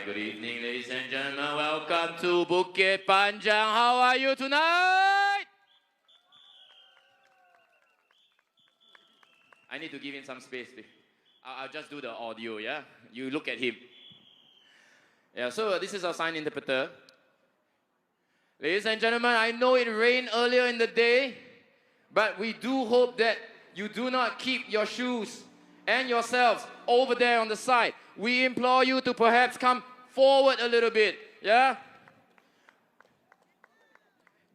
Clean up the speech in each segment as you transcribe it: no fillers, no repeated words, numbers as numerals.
Alright, good evening, ladies and gentlemen. Welcome to Bukit Panjang. How are you tonight? I need to give him some space. I'll just do the audio, yeah? You look at him. Yeah, so this is our sign interpreter. Ladies and gentlemen, I know it rained earlier in the day, but we do hope that you do not keep your shoes and yourselves over there on the side. We implore you to perhaps come forward a little bit, yeah?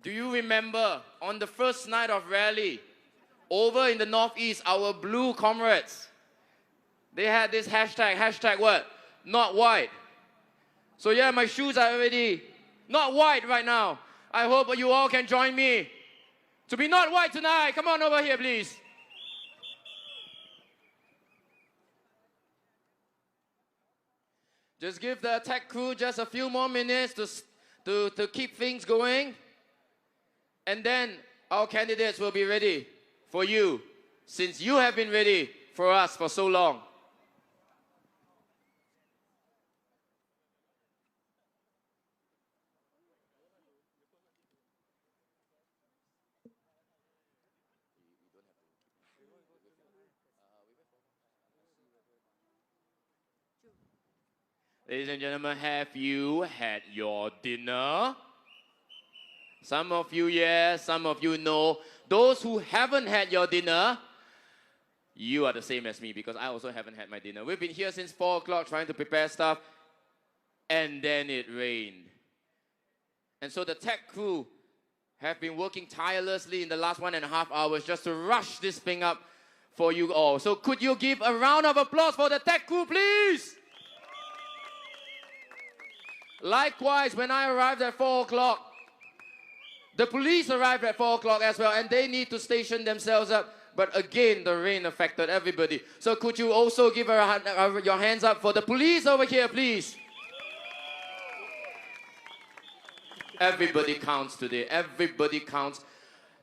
Do you remember on the first night of rally, over in the northeast, our blue comrades, they had this hashtag what? Not white. So yeah, my shoes are already not white right now. I hope you all can join me to be not white tonight. Come on over here, please. Just give the attack crew just a few more minutes to keep things going. And then our candidates will be ready for you, since you have been ready for us for so long. Ladies and gentlemen, have you had your dinner? Some of you, yes, some of you no. Those who haven't had your dinner, you are the same as me because I also haven't had my dinner. We've been here since 4 o'clock trying to prepare stuff, and then it rained. And so the tech crew have been working tirelessly in the last 1.5 hours just to rush this thing up for you all. So could you give a round of applause for the tech crew, please? Likewise, when I arrived at 4 o'clock, the police arrived at 4 o'clock as well, and they need to station themselves up. But again, the rain affected everybody. So could you also give your hands up for the police over here, please? Everybody counts today. Everybody counts.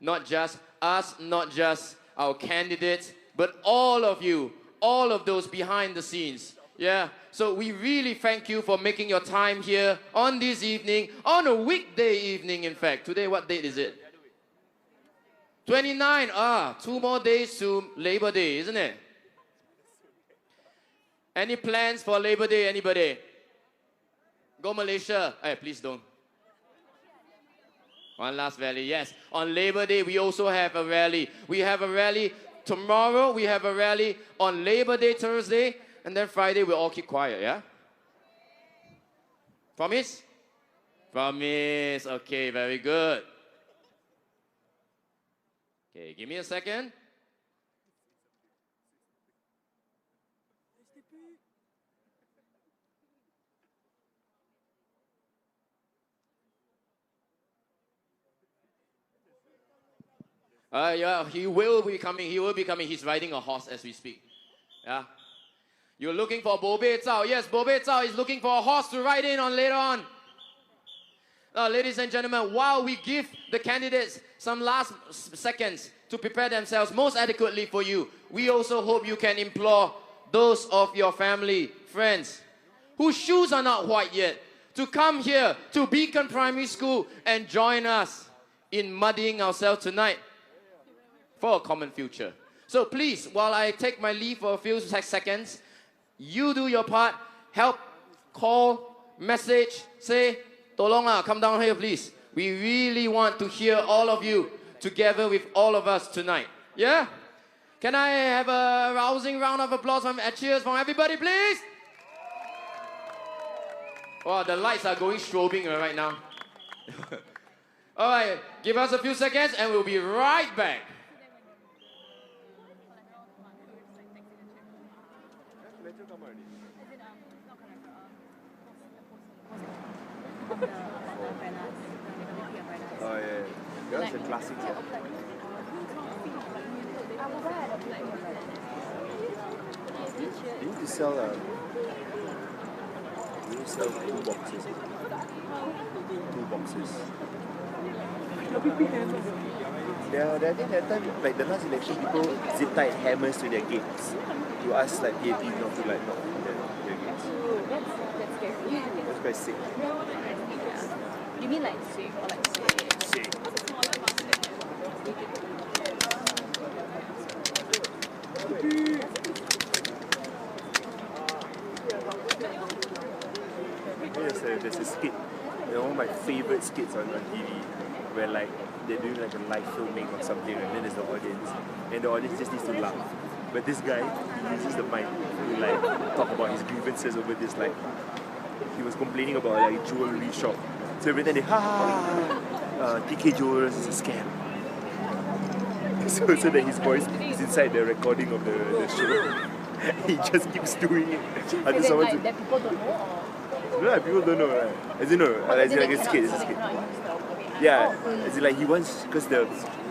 Not just us, not just our candidates, but all of you, all of those behind the scenes. Yeah, so we really thank you for making your time here on this evening, on a weekday evening, in fact. Today, what date is it? 29. 2 more days to Labor Day, isn't it? Any plans for Labor Day, anybody? Go Malaysia. Hey, please don't. One last rally, yes. On Labor Day, we also have a rally. We have a rally tomorrow. We have a rally on Labor Day, Thursday. And then Friday, we'll all keep quiet, yeah? Promise? Promise. Okay, very good. Okay, give me a second. Yeah, he will be coming. He will be coming. He's riding a horse as we speak. Yeah. You're looking for Bo Bei Zhao. Yes, Bo Bei Zhao is looking for a horse to ride in on later on. Ladies and gentlemen, while we give the candidates some last seconds to prepare themselves most adequately for you, we also hope you can implore those of your family, friends, whose shoes are not white yet, to come here to Beacon Primary School and join us in muddying ourselves tonight for a common future. So please, while I take my leave for a few seconds, you do your part, help, call, message, say, Tolong lah, come down here please. We really want to hear all of you together with all of us tonight. Yeah? Can I have a rousing round of applause and cheers from everybody, please? Wow, the lights are going strobing right now. All right, give us a few seconds and we'll be right back. Oh yeah, that's a classic. You need to sell 2 boxes. 2 boxes. Yeah, I think that time, like the last election, people zip tied hammers to their gates to ask like PAP not to like knock their gates. That's scary. quite sick. Yeah. You mean like sick or like sick? Sick. Yes, there's a skit. One of my favorite skits on TV where like they're doing like a live filming or something and then there's the audience and the audience just needs to laugh. But this guy, he uses the mic to like talk about his grievances over this, like he was complaining about like a jewelry shop. So every time they TK Jewelers is a scam. So that his voice is inside the recording of the show. He just keeps doing it. Until someone like that people don't know or? No, people don't know, right? As in, no, as in like a skit, it's a skit. Yeah, as in like he wants, because the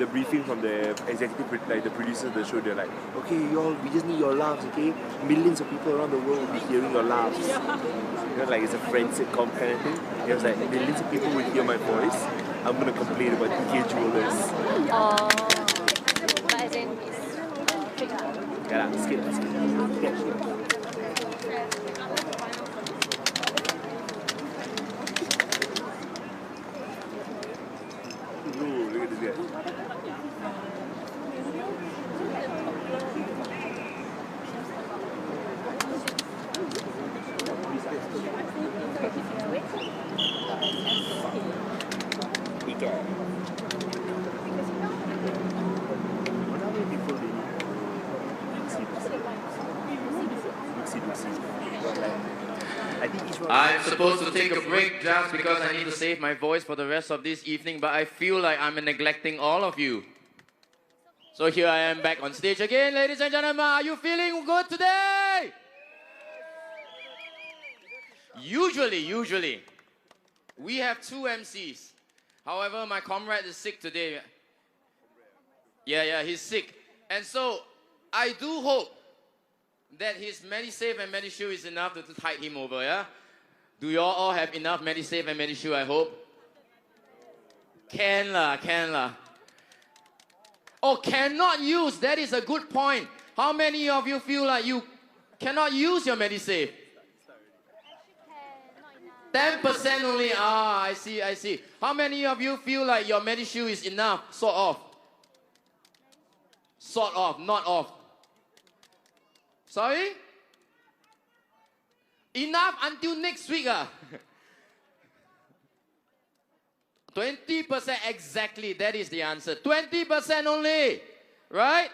briefing from the executive, like the producers of the show, they're like, okay, y'all, we just need your laughs, okay? Millions of people around the world will be hearing your laughs. You know, like it's a friend sitcom kind of thing. He was like, millions of people will hear my voice. I'm gonna complain about TK Jewelers. But as in, it's fake. Yeah, skit. Look at this guy. I'm supposed to take a break just because I need to save my voice for the rest of this evening, but I feel like I'm neglecting all of you. So here I am back on stage again, ladies and gentlemen. Are you feeling good today? Usually, we have two MCs. However, my comrade is sick today. Yeah, he's sick. And so, I do hope that his MediSave and MediShield is enough to tide him over, yeah? Do you all have enough MediSave and MediShield, I hope? Can lah. Oh, cannot use, that is a good point. How many of you feel like you cannot use your MediSave? 10% only, I see. How many of you feel like your MediShield is enough, sort of? Sort of, not off. Sorry? Enough until next week. 20% exactly, that is the answer. 20% only, right?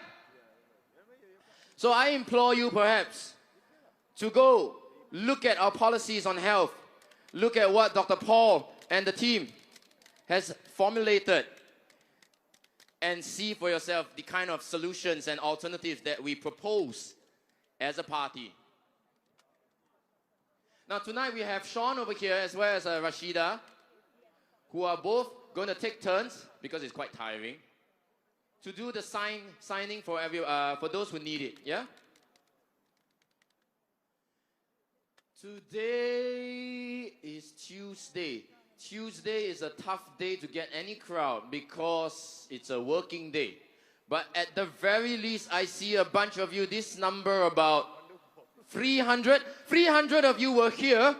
So I implore you perhaps to go look at our policies on health. Look at what Dr. Paul and the team has formulated and see for yourself the kind of solutions and alternatives that we propose as a party. Now tonight we have Sean over here as well as Rashida, who are both going to take turns, because it's quite tiring, to do the signing for those who need it, yeah? Today is Tuesday. Tuesday is a tough day to get any crowd because it's a working day. But at the very least, I see a bunch of you, this number about 300. 300 of you were here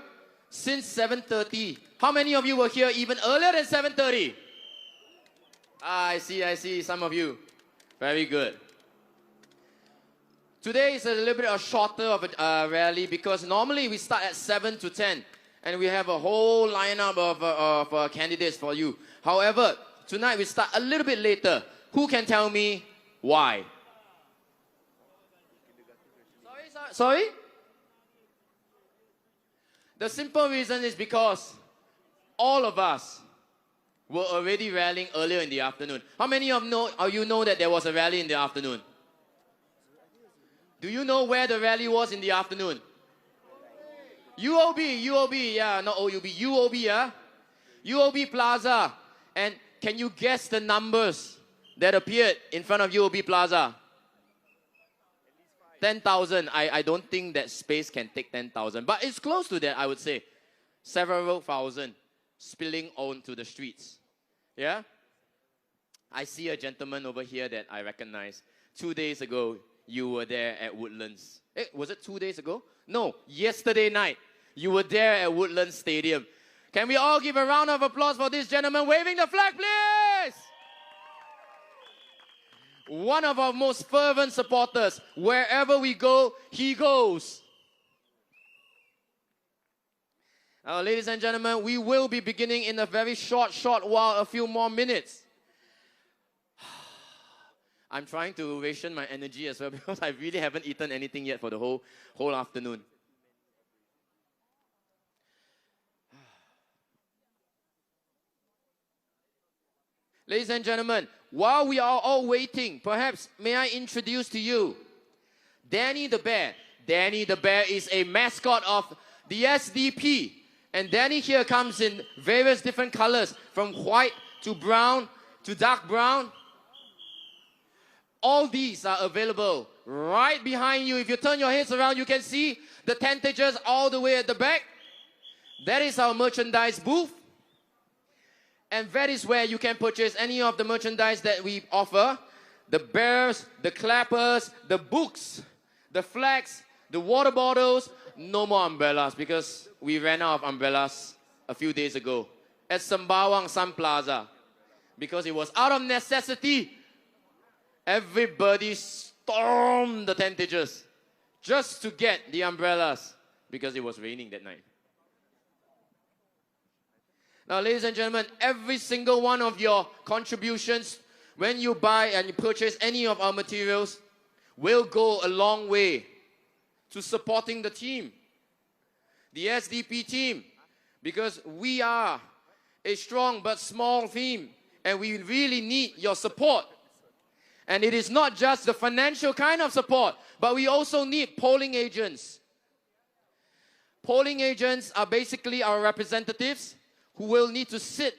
since 7:30. How many of you were here even earlier than 7:30? I see some of you. Very good. Today is a little bit shorter of a rally because normally we start at 7 to 10 and we have a whole lineup of candidates for you. However, tonight we start a little bit later. Who can tell me why? Sorry? The simple reason is because all of us were already rallying earlier in the afternoon. How many of you know that there was a rally in the afternoon? Do you know where the rally was in the afternoon? UOB, yeah, not OUB, UOB, yeah? UOB Plaza. And can you guess the numbers that appeared in front of UOB Plaza? 10,000. I don't think that space can take 10,000, but it's close to that, I would say. Several thousand spilling onto the streets. Yeah? I see a gentleman over here that I recognize. 2 days ago, you were there at Woodlands. Was it 2 days ago? No, yesterday night. You were there at Woodlands Stadium. Can we all give a round of applause for this gentleman waving the flag, please? One of our most fervent supporters. Wherever we go, he goes. Now, ladies and gentlemen, we will be beginning in a very short while, a few more minutes. I'm trying to ration my energy as well because I really haven't eaten anything yet for the whole afternoon. Ladies and gentlemen, while we are all waiting, perhaps may I introduce to you Danny the Bear. Danny the Bear is a mascot of the SDP. And Danny here comes in various different colors, from white to brown to dark brown. All these are available right behind you. If you turn your heads around, you can see the tentagers all the way at the back. That is our merchandise booth. And that is where you can purchase any of the merchandise that we offer. The bears, the clappers, the books, the flags, the water bottles. No more umbrellas because we ran out of umbrellas a few days ago at Sembawang Sun Plaza. Because it was out of necessity. Everybody stormed the tentagers just to get the umbrellas because it was raining that night. Now, ladies and gentlemen, every single one of your contributions, when you buy and you purchase any of our materials, will go a long way to supporting the team, the SDP team, because we are a strong but small team and we really need your support. And it is not just the financial kind of support, but we also need polling agents. Polling agents are basically our representatives who will need to sit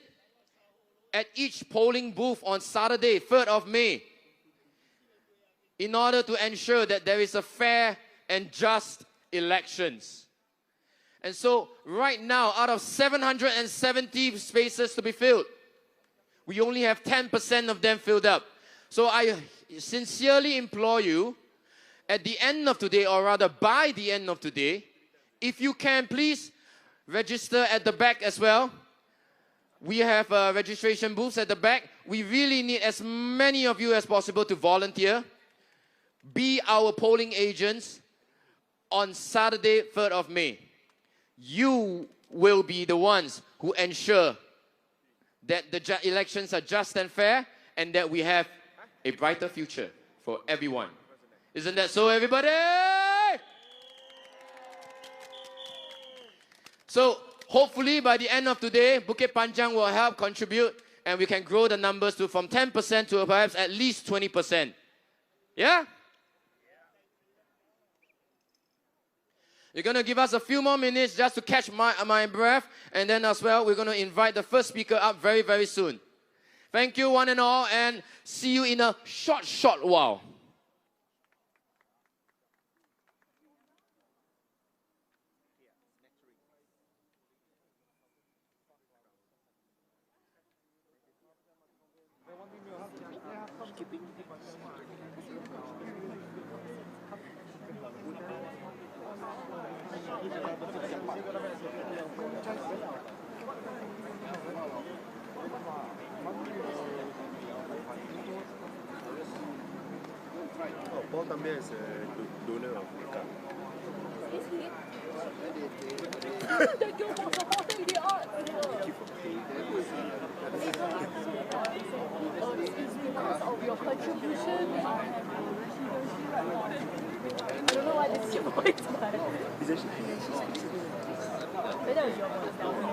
at each polling booth on Saturday, 3rd of May, in order to ensure that there is a fair and just elections. And so, right now, out of 770 spaces to be filled, we only have 10% of them filled up. So I sincerely implore you, at the end of today, or rather by the end of today, if you can, please register at the back as well. We have registration booths at the back. We really need as many of you as possible to volunteer. Be our polling agents on Saturday, 3rd of May. You will be the ones who ensure that the elections are just and fair and that we have a brighter future for everyone. Isn't that so, everybody? So, hopefully by the end of today, Bukit Panjang will help contribute and we can grow the numbers to from 10% to perhaps at least 20%. Yeah? You're going to give us a few more minutes just to catch my breath, and then as well, we're going to invite the first speaker up very, very soon. Thank you, one and all, and see you in a short while. Paul Tambia is a donor of makeup. Is he? Thank you for supporting the arts. It's because of your contribution. I don't know why this is your voice, but He's actually that was your voice. That was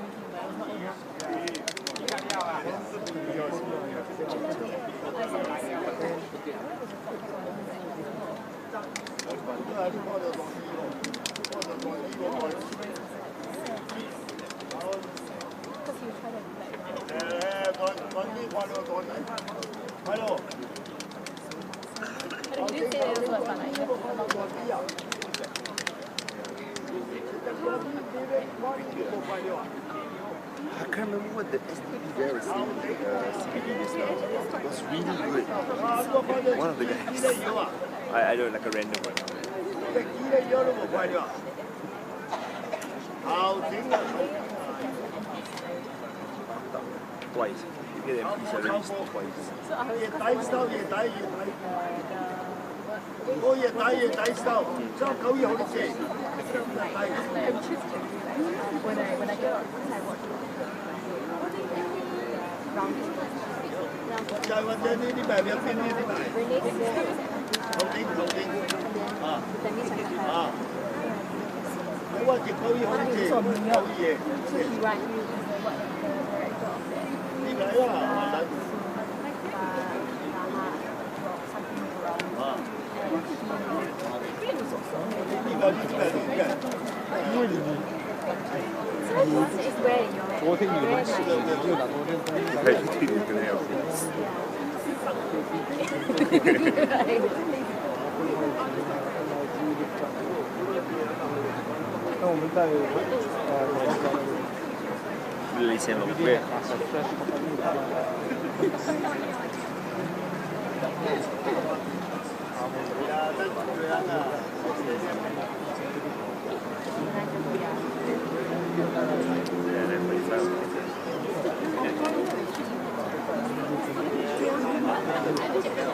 I can't remember what the STD guy was saying CBD just now. It was really good. One of the guys. I don't know, like a random one. Twice. You get MP salaries twice. When I go out, I watch round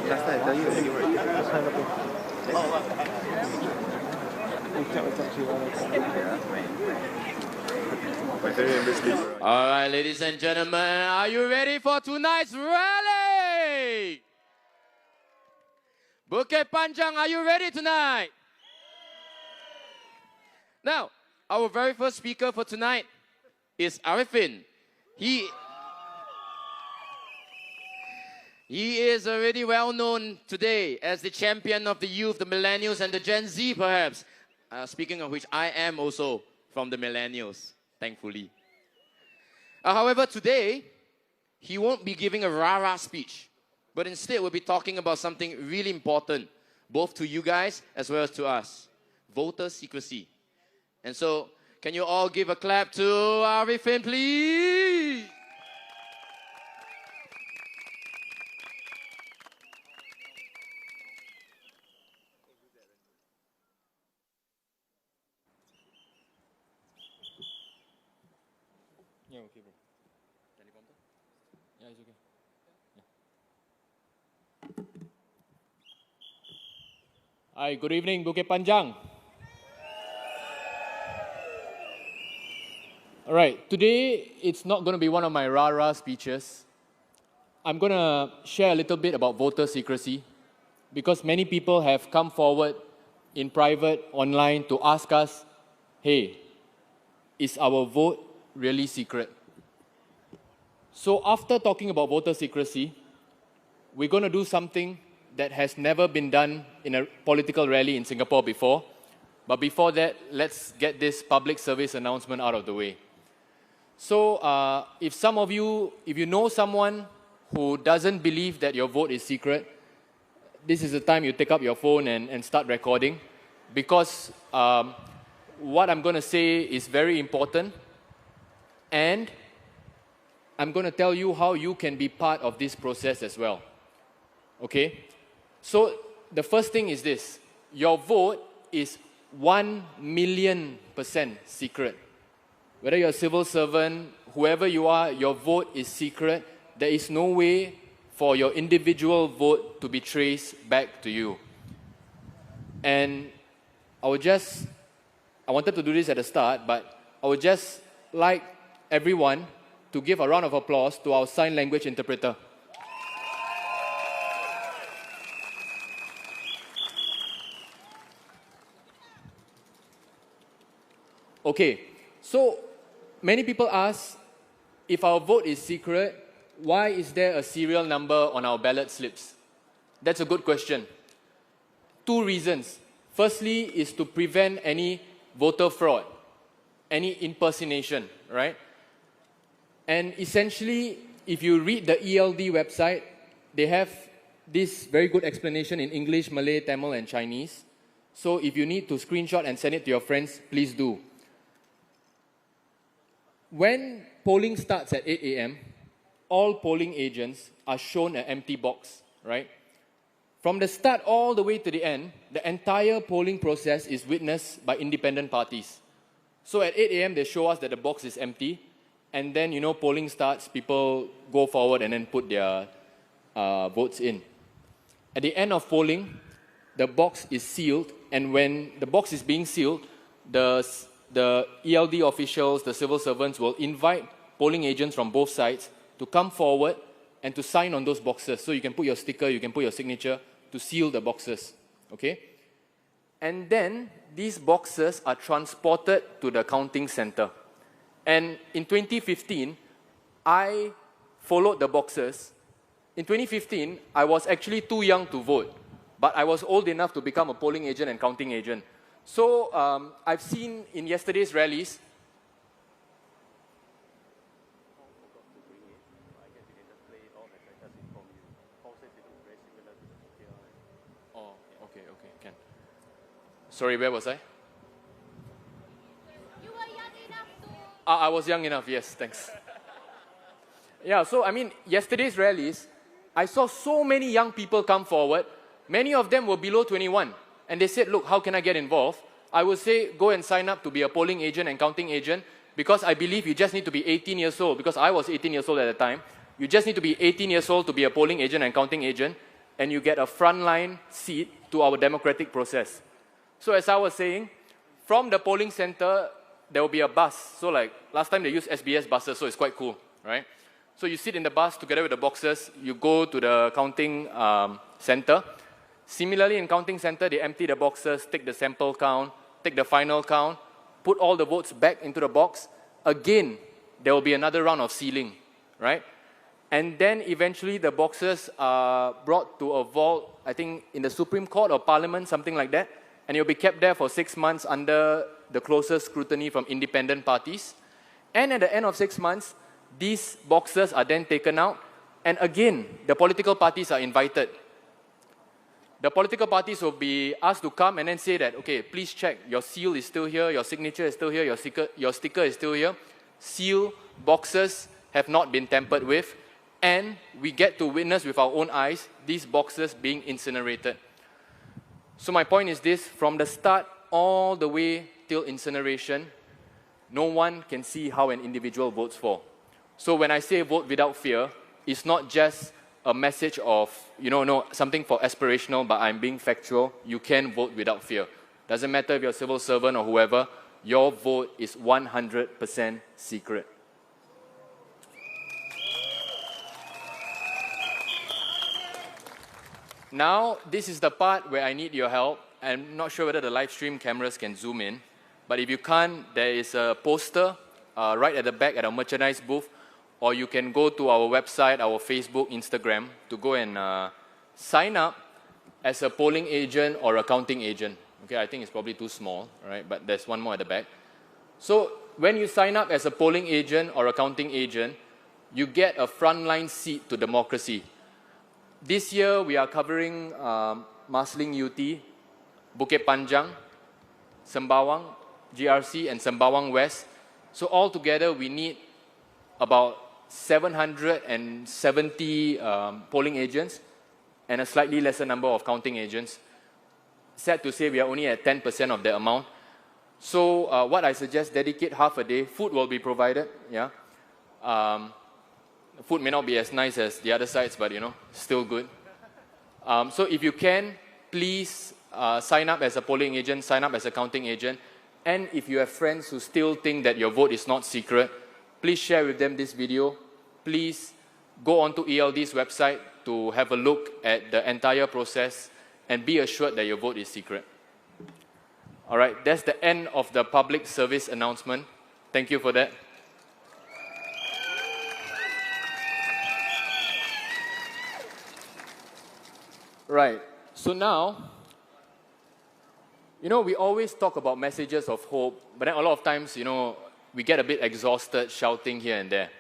Last time I tell you already, right? All right, ladies and gentlemen, are you ready for tonight's rally? Bukit Panjang, are you ready tonight? Now, our very first speaker for tonight is Arifin. He is already well known today as the champion of the youth, the millennials, and the Gen Z, perhaps. Speaking of which, I am also from the millennials, thankfully. However, today, he won't be giving a rah-rah speech, but instead we'll be talking about something really important, both to you guys as well as to us: voter secrecy. And so, can you all give a clap to Arifin, please? Yeah, okay, bro. Teleprompter? Yeah, it's okay. Yeah. Hi, good evening, Bukit Panjang. All right, today it's not going to be one of my rah-rah speeches. I'm going to share a little bit about voter secrecy because many people have come forward in private, online to ask us, hey, is our vote really secret? So after talking about voter secrecy, we're going to do something that has never been done in a political rally in Singapore before. But before that, let's get this public service announcement out of the way. So if some of you, if you know someone who doesn't believe that your vote is secret, this is the time you take up your phone and start recording, because what I'm going to say is very important, and I'm going to tell you how you can be part of this process as well. Okay? So the first thing is this: your vote is 1,000,000% secret. Whether you're a civil servant, whoever you are, your vote is secret. There is no way for your individual vote to be traced back to you. And I wanted to do this at the start, but I would just like everyone to give a round of applause to our sign language interpreter. Okay, so many people ask, if our vote is secret, why is there a serial number on our ballot slips? That's a good question. Two reasons. Firstly is to prevent any voter fraud, any impersonation, right? And essentially, if you read the ELD website, they have this very good explanation in English, Malay, Tamil, and Chinese. So if you need to screenshot and send it to your friends, please do. When polling starts at 8 a.m., all polling agents are shown an empty box, right? From the start all the way to the end, the entire polling process is witnessed by independent parties. So at 8 a.m., they show us that the box is empty. And then, polling starts, people go forward and then put their votes in. At the end of polling, the box is sealed. And when the box is being sealed, the ELD officials, the civil servants will invite polling agents from both sides to come forward and to sign on those boxes. So you can put your sticker, you can put your signature to seal the boxes, okay? And then these boxes are transported to the counting center. And in 2015, I followed the boxes. In 2015, I was actually too young to vote, but I was old enough to become a polling agent and counting agent. So I've seen in yesterday's rallies, sorry, where was I? You were young enough to... I was young enough, yes, thanks. Yeah, so I mean, yesterday's rallies, I saw so many young people come forward. Many of them were below 21. And they said, look, how can I get involved? I would say, go and sign up to be a polling agent and counting agent, because I believe you just need to be 18 years old, because I was 18 years old at the time. You just need to be 18 years old to be a polling agent and counting agent, and you get a frontline seat to our democratic process. So as I was saying, from the polling center, there will be a bus. So like last time they used SBS buses, so it's quite cool, right? So you sit in the bus together with the boxes, you go to the counting center. Similarly, in counting center, they empty the boxes, take the sample count, take the final count, put all the votes back into the box. Again, there will be another round of sealing, right? And then eventually the boxes are brought to a vault, I think in the Supreme Court or Parliament, something like that. And it'll be kept there for 6 months under the closest scrutiny from independent parties. And at the end of 6 months, these boxes are then taken out. And again, the political parties are invited. The political parties will be asked to come and then say that, okay, please check, your seal is still here, your signature is still here, your sticker is still here. Seal boxes have not been tampered with. And we get to witness with our own eyes these boxes being incinerated. So my point is this, from the start all the way till incineration, no one can see how an individual votes for. So when I say vote without fear, it's not just a message of, something for aspirational, but I'm being factual. You can vote without fear. Doesn't matter if you're a civil servant or whoever, your vote is 100% secret. Now, this is the part where I need your help. I'm not sure whether the live stream cameras can zoom in, but if you can't, there is a poster right at the back at our merchandise booth, or you can go to our website, our Facebook, Instagram, to go and sign up as a polling agent or a counting agent. Okay, I think it's probably too small, right? But there's one more at the back. So when you sign up as a polling agent or a counting agent, you get a frontline seat to democracy. This year, we are covering Marsiling UT, Bukit Panjang, Sembawang, GRC, and Sembawang West. So altogether, we need about 770 polling agents and a slightly lesser number of counting agents. Sad to say, we are only at 10% of the amount. So what I suggest, dedicate half a day. Food will be provided, yeah. Food may not be as nice as the other sites, but still good. So if you can, please sign up as a polling agent, sign up as a counting agent. And if you have friends who still think that your vote is not secret, please share with them this video. Please go onto ELD's website to have a look at the entire process and be assured that your vote is secret. All right, that's the end of the public service announcement. Thank you for that. Right, so now, we always talk about messages of hope, but then a lot of times, we get a bit exhausted shouting here and there.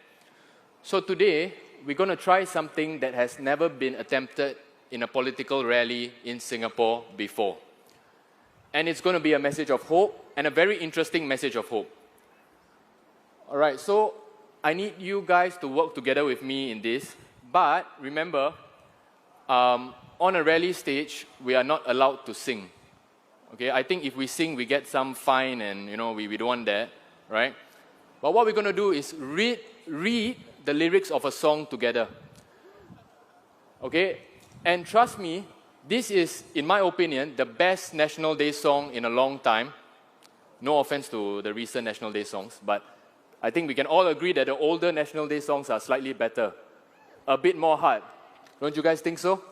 So today, we're going to try something that has never been attempted in a political rally in Singapore before. And it's going to be a message of hope, and a very interesting message of hope. All right, so I need you guys to work together with me in this, but remember, on a rally stage, we are not allowed to sing. Okay, I think if we sing, we get some fine and, we don't want that, right? But what we're going to do is read the lyrics of a song together. Okay? And trust me, this is, in my opinion, the best National Day song in a long time. No offense to the recent National Day songs, but I think we can all agree that the older National Day songs are slightly better. A bit more hard. Don't you guys think so?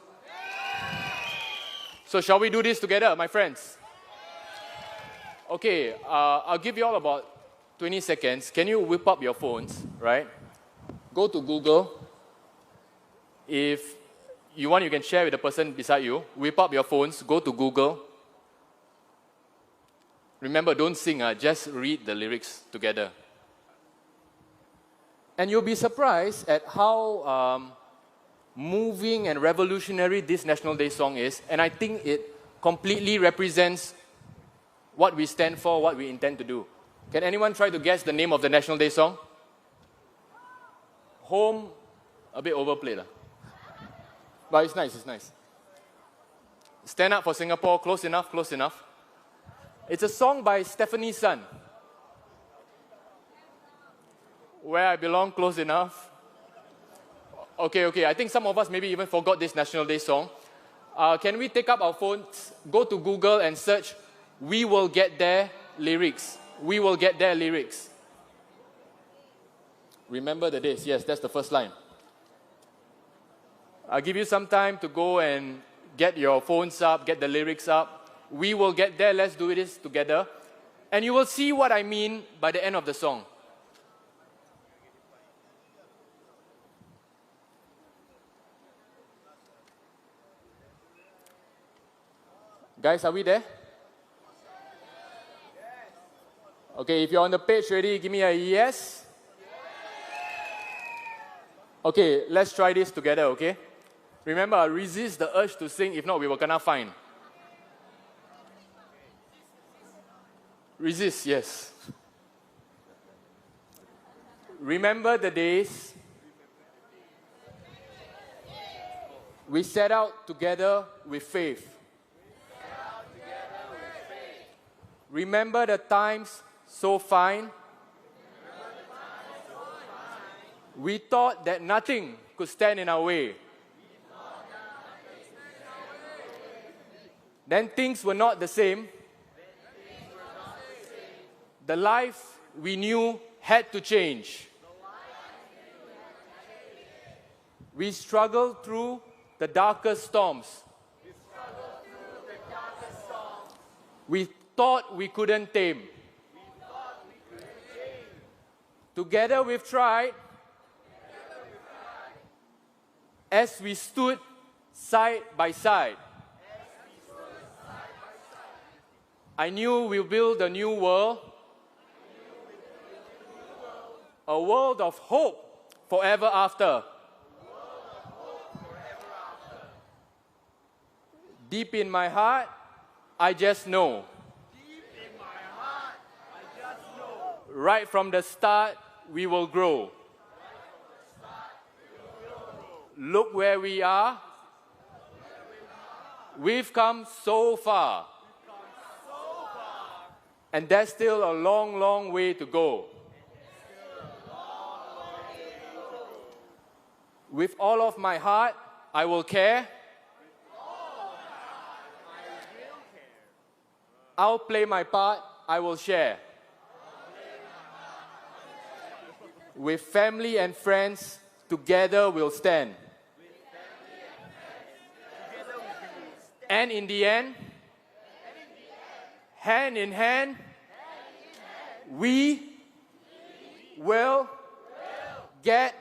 So shall we do this together, my friends? Okay, I'll give you all about 20 seconds. Can you whip up your phones, right? Go to Google. If you want, you can share with the person beside you. Whip up your phones, go to Google. Remember, don't sing, just read the lyrics together. And you'll be surprised at how moving and revolutionary this National Day song is. And I think it completely represents what we stand for, what we intend to do. Can anyone try to guess the name of the National Day song? Home, a bit overplayed. But it's nice, it's nice. Stand Up for Singapore, close enough, close enough. It's a song by Stephanie Sun. Where I Belong, close enough. Okay, I think some of us maybe even forgot this National Day song. Can we take up our phones, go to Google and search "We Will Get There" lyrics. We will get there lyrics. Remember the days. Yes, that's the first line. I'll give you some time to go and get your phones up, get the lyrics up. We will get there. Let's do this together. And you will see what I mean by the end of the song. Guys, are we there? Okay, if you're on the page ready, give me a yes. Okay, let's try this together, okay? Remember, resist the urge to sing. If not, we will kena fine. Resist, yes. Remember the days we set out together with faith. Remember the times so fine. We thought that nothing could stand in our way. Then things were not the same. The life we knew had to change. We struggled through the darkest storms. We thought we couldn't tame. Together we've tried. As we stood side by side. I knew we'll build a new world. A world of hope forever after. Deep in my heart, I just know. Right from the start, we will grow. Look where we are. We've come so far. And there's still a long, long way to go. With all of my heart, I will care. I'll play my part, I will share. With family and friends, together we'll stand. And in the end, hand in hand, we will get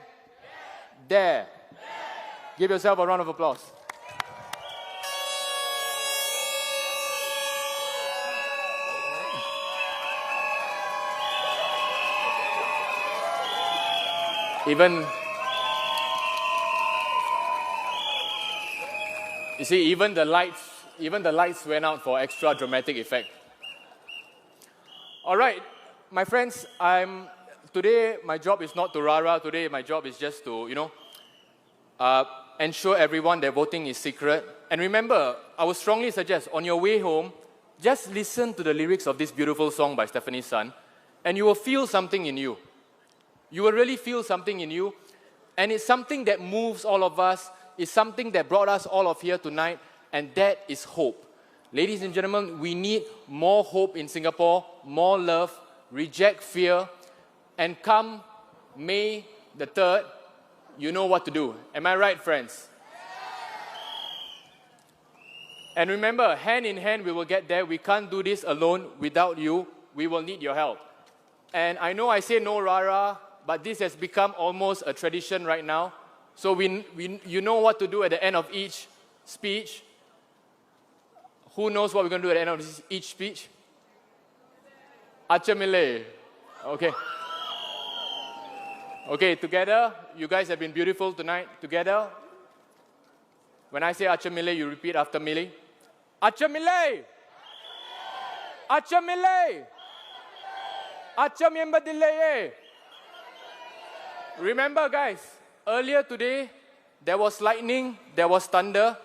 there. Give yourself a round of applause. You see, even the lights went out for extra dramatic effect. All right, my friends, today my job is not to rah-rah. Today my job is just to, ensure everyone that voting is secret. And remember, I would strongly suggest on your way home, just listen to the lyrics of this beautiful song by Stephanie Sun, and you will feel something in you. You will really feel something in you, and it's something that moves all of us. It's something that brought us all of here tonight, and that is hope. Ladies and gentlemen, we need more hope in Singapore, more love, reject fear, and come May the 3rd, you know what to do. Am I right, friends? And remember, hand in hand, we will get there. We can't do this alone without you. We will need your help. And I know I say no rara, but this has become almost a tradition right now. So you know what to do at the end of each speech. Who knows what we're going to do at the end of each speech? Achamile. Okay. Okay, together, you guys have been beautiful tonight. Together, when I say Achamile, you repeat after Millie. Achamile! Achamile! Achamile! Remember, guys, earlier today, there was lightning, there was thunder,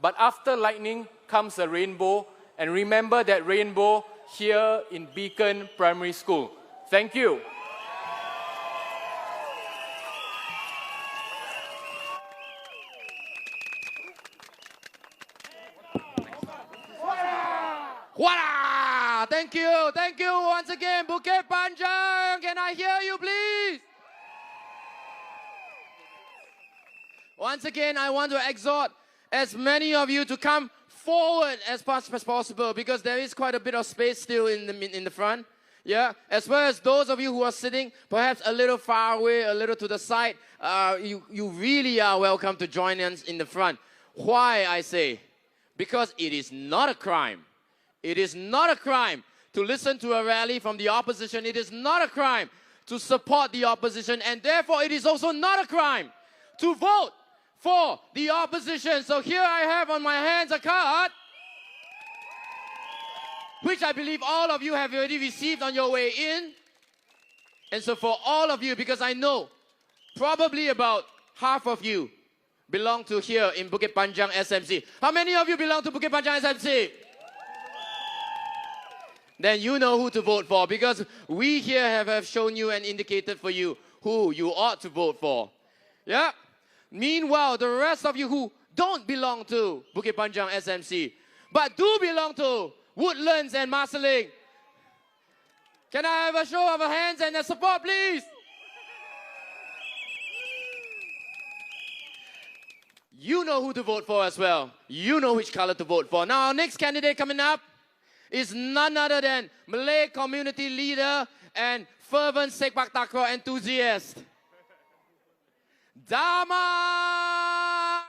but after lightning comes a rainbow, and remember that rainbow here in Beacon Primary School. Thank you. Voila! Thank you once again, Bukit Panjang. Can I hear you, please? Once again, I want to exhort as many of you to come forward as fast as possible, because there is quite a bit of space still in the front. Yeah, as well as those of you who are sitting perhaps a little far away, a little to the side, you really are welcome to join us in the front. Why, I say? Because it is not a crime. It is not a crime to listen to a rally from the opposition. It is not a crime to support the opposition, and therefore it is also not a crime to vote for the opposition. So here I have on my hands a card which I believe all of you have already received on your way in. And so for all of you, because I know probably about half of you belong to here in Bukit Panjang SMC. How many of you belong to Bukit Panjang SMC? Then you know who to vote for, because we here have shown you and indicated for you who you ought to vote for. Yeah? Meanwhile, the rest of you who don't belong to Bukit Panjang SMC, but do belong to Woodlands and Marsiling, can I have a show of hands and a support, please? You know who to vote for as well. You know which color to vote for. Now, our next candidate coming up is none other than Malay community leader and fervent sepak takraw enthusiast, Dama.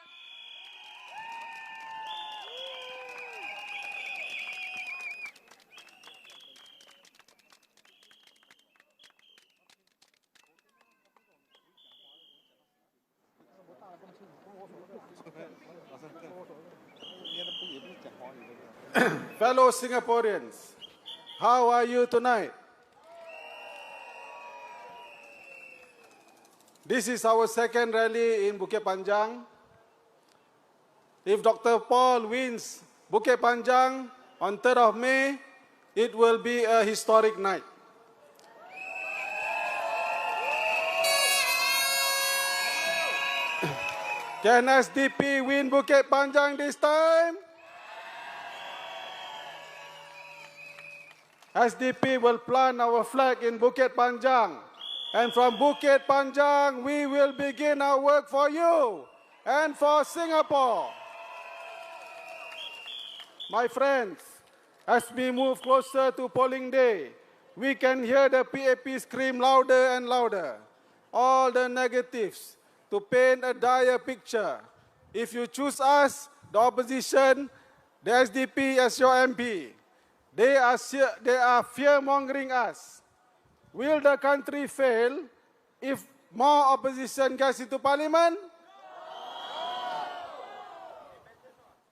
Fellow Singaporeans, how are you tonight? This is our second rally in Bukit Panjang. If Dr. Paul wins Bukit Panjang on 3rd of May, it will be a historic night. Can SDP win Bukit Panjang this time? SDP will plant our flag in Bukit Panjang. And from Bukit Panjang, we will begin our work for you and for Singapore. My friends, as we move closer to polling day, we can hear the PAP scream louder and louder. All the negatives to paint a dire picture. If you choose us, the opposition, the SDP as your MP, they are fear-mongering us. Will the country fail if more opposition gets into parliament?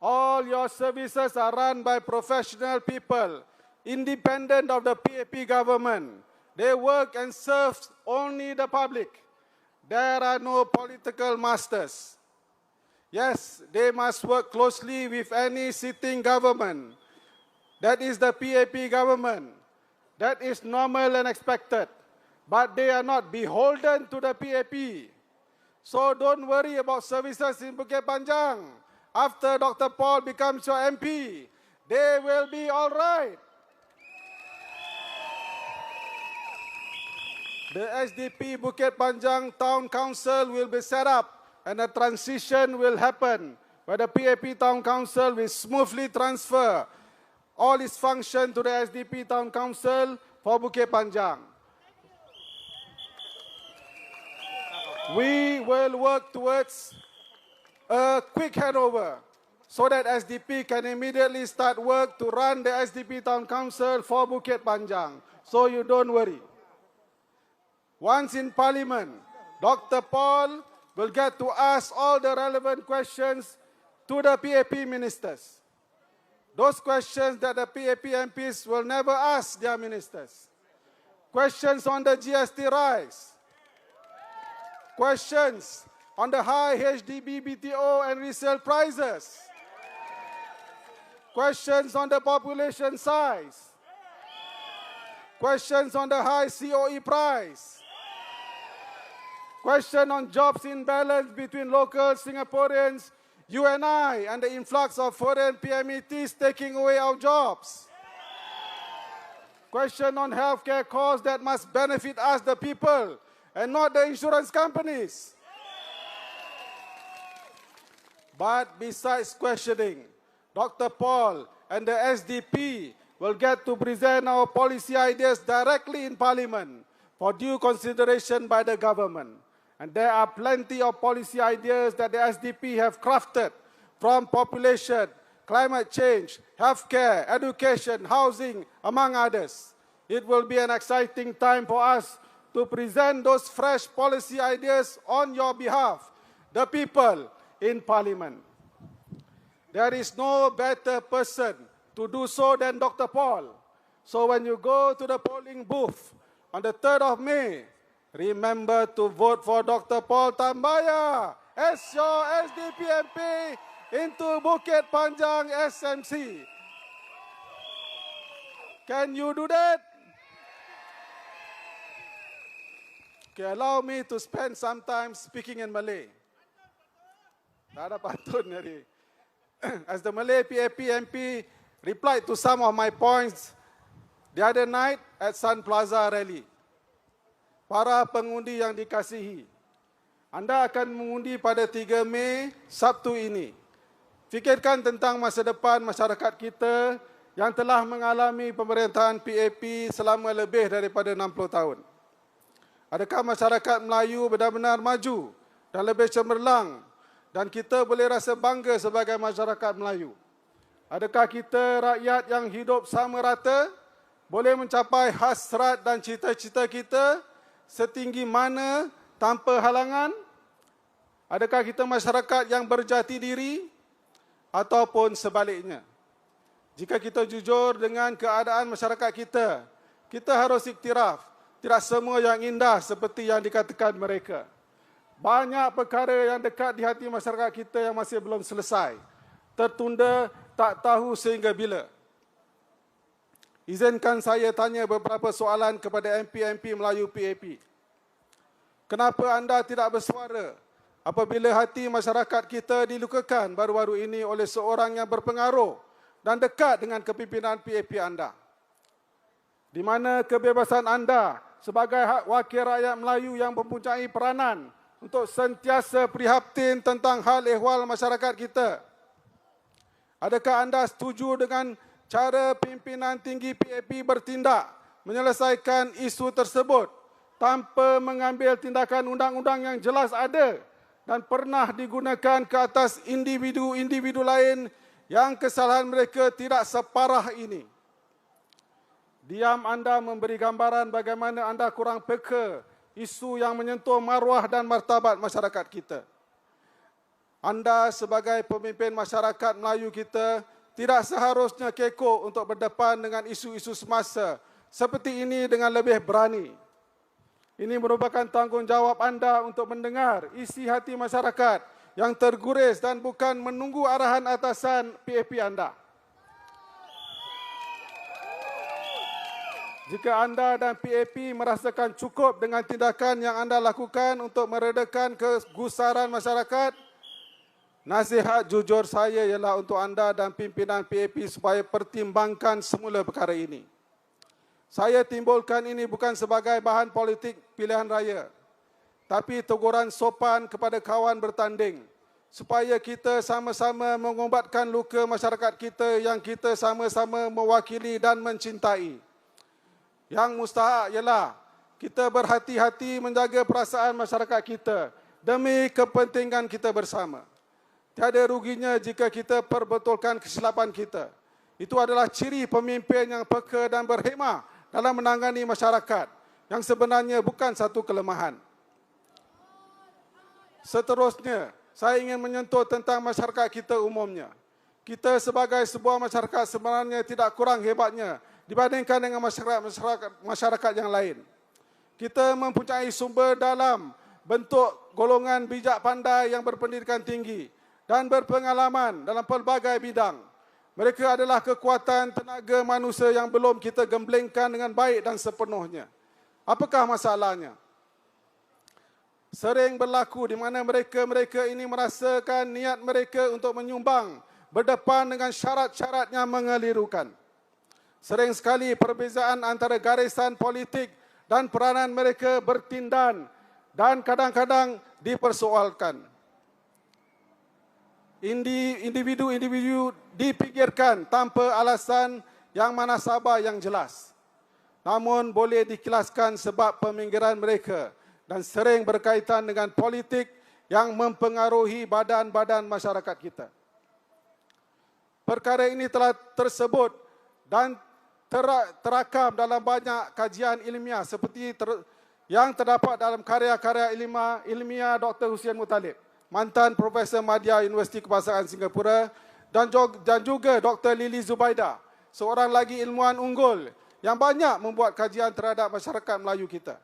All your services are run by professional people, independent of the PAP government. They work and serve only the public. There are no political masters. Yes, they must work closely with any sitting government. That is the PAP government. That is normal and expected. But they are not beholden to the PAP. So don't worry about services in Bukit Panjang. After Dr. Paul becomes your MP, they will be all right. The SDP Bukit Panjang Town Council will be set up and a transition will happen where the PAP Town Council will smoothly transfer all its function to the SDP Town Council for Bukit Panjang. We will work towards a quick handover so that SDP can immediately start work to run the SDP Town Council for Bukit Panjang. So you don't worry. Once in Parliament, Dr. Paul will get to ask all the relevant questions to the PAP ministers. Those questions that the PAP MPs will never ask their ministers. Questions on the GST rise. Questions on the high HDB, BTO and resale prices. Questions on the population size. Questions on the high COE price. Question on jobs imbalance between local Singaporeans, you and I, and the influx of foreign PMETs taking away our jobs. Question on healthcare costs that must benefit us, the people, and not the insurance companies. But besides questioning, Dr. Paul and the SDP will get to present our policy ideas directly in Parliament for due consideration by the government. And there are plenty of policy ideas that the SDP have crafted from population, climate change, healthcare, education, housing, among others. It will be an exciting time for us to present those fresh policy ideas on your behalf, the people in Parliament. There is no better person to do so than Dr. Paul. So when you go to the polling booth on the 3rd of May, remember to vote for Dr. Paul Tambaya as your SDP MP into Bukit Panjang SMC. Can you do that? Okay, allow me to spend some time speaking in Malay. Tak ada pantun jadi. As the Malay PAP MP replied to some of my points the other night at Sun Plaza Rally. Para pengundi yang dikasihi, anda akan mengundi pada 3 Mei, Sabtu ini. Fikirkan tentang masa depan masyarakat kita yang telah mengalami pemerintahan PAP selama lebih daripada 60 tahun. Adakah masyarakat Melayu benar-benar maju dan lebih cemerlang dan kita boleh rasa bangga sebagai masyarakat Melayu? Adakah kita rakyat yang hidup sama rata boleh mencapai hasrat dan cita-cita kita setinggi mana tanpa halangan? Adakah kita masyarakat yang berjati diri ataupun sebaliknya? Jika kita jujur dengan keadaan masyarakat kita, kita harus iktiraf, tidak semua yang indah seperti yang dikatakan mereka. Banyak perkara yang dekat di hati masyarakat kita yang masih belum selesai. Tertunda, tak tahu sehingga bila. Izinkan saya tanya beberapa soalan kepada MP-MP Melayu PAP. Kenapa anda tidak bersuara apabila hati masyarakat kita dilukakan baru-baru ini oleh seorang yang berpengaruh dan dekat dengan kepimpinan PAP anda? Di mana kebebasan anda sebagai wakil rakyat Melayu yang mempunyai peranan untuk sentiasa prihatin tentang hal ehwal masyarakat kita? Adakah anda setuju dengan cara pimpinan tinggi PAP bertindak menyelesaikan isu tersebut tanpa mengambil tindakan undang-undang yang jelas ada dan pernah digunakan ke atas individu-individu lain yang kesalahan mereka tidak separah ini? Diam anda memberi gambaran bagaimana anda kurang peka isu yang menyentuh maruah dan martabat masyarakat kita. Anda sebagai pemimpin masyarakat Melayu kita tidak seharusnya kekok untuk berdepan dengan isu-isu semasa seperti ini dengan lebih berani. Ini merupakan tanggungjawab anda untuk mendengar isi hati masyarakat yang terguris dan bukan menunggu arahan atasan PAP anda. Jika anda dan PAP merasakan cukup dengan tindakan yang anda lakukan untuk meredakan kegusaran masyarakat, nasihat jujur saya ialah untuk anda dan pimpinan PAP supaya pertimbangkan semula perkara ini. Saya timbulkan ini bukan sebagai bahan politik pilihan raya, tapi teguran sopan kepada kawan bertanding, supaya kita sama-sama mengubatkan luka masyarakat kita yang kita sama-sama mewakili dan mencintai. Yang mustahak ialah kita berhati-hati menjaga perasaan masyarakat kita demi kepentingan kita bersama. Tiada ruginya jika kita perbetulkan kesilapan kita. Itu adalah ciri pemimpin yang peka dan berhikmah dalam menangani masyarakat, yang sebenarnya bukan satu kelemahan. Seterusnya, saya ingin menyentuh tentang masyarakat kita umumnya. Kita sebagai sebuah masyarakat sebenarnya tidak kurang hebatnya dibandingkan dengan masyarakat yang lain. Kita mempunyai sumber dalam bentuk golongan bijak pandai yang berpendidikan tinggi dan berpengalaman dalam pelbagai bidang. Mereka adalah kekuatan tenaga manusia yang belum kita gemblengkan dengan baik dan sepenuhnya. Apakah masalahnya? Sering berlaku di mana mereka ini merasakan niat mereka untuk menyumbang berdepan dengan syarat-syarat yang mengelirukan. Sering sekali perbezaan antara garisan politik dan peranan mereka bertindan dan kadang-kadang dipersoalkan. Individu-individu dipikirkan tanpa alasan yang manasabah yang jelas. Namun boleh dikilaskan sebab peminggiran mereka dan sering berkaitan dengan politik yang mempengaruhi badan-badan masyarakat kita. Perkara ini telah tersebut dan terakam dalam banyak kajian ilmiah seperti yang terdapat dalam karya-karya ilmiah Dr. Hussein Muttalib, mantan Profesor Madya Universiti Kebangsaan Singapura, dan juga Dr. Lili Zubaida, seorang lagi ilmuwan unggul yang banyak membuat kajian terhadap masyarakat Melayu kita.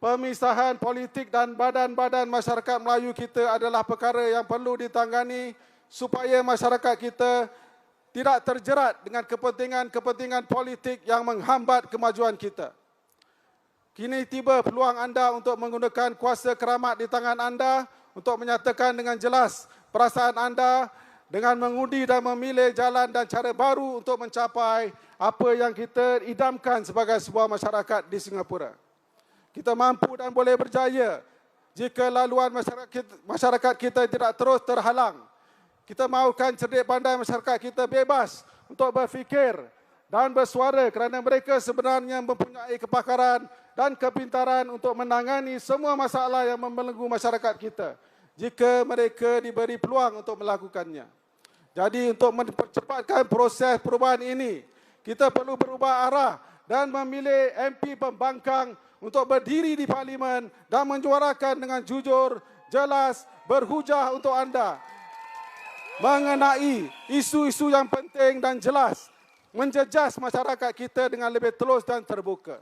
Pemisahan politik dan badan-badan masyarakat Melayu kita adalah perkara yang perlu ditangani supaya masyarakat kita tidak terjerat dengan kepentingan politik yang menghambat kemajuan kita. Kini tiba peluang anda untuk menggunakan kuasa keramat di tangan anda untuk menyatakan dengan jelas perasaan anda dengan mengundi dan memilih jalan dan cara baru untuk mencapai apa yang kita idamkan sebagai sebuah masyarakat di Singapura. Kita mampu dan boleh berjaya jika laluan masyarakat kita tidak terus terhalang. Kita mahukan cerdik pandai masyarakat kita bebas untuk berfikir dan bersuara kerana mereka sebenarnya mempunyai kepakaran dan kepintaran untuk menangani semua masalah yang membelenggu masyarakat kita jika mereka diberi peluang untuk melakukannya. Jadi untuk mempercepatkan proses perubahan ini, kita perlu berubah arah dan memilih MP pembangkang untuk berdiri di parlimen dan menyuarakan dengan jujur, jelas, berhujah untuk anda mengenai isu-isu yang penting dan jelas, menjejas masyarakat kita dengan lebih telus dan terbuka.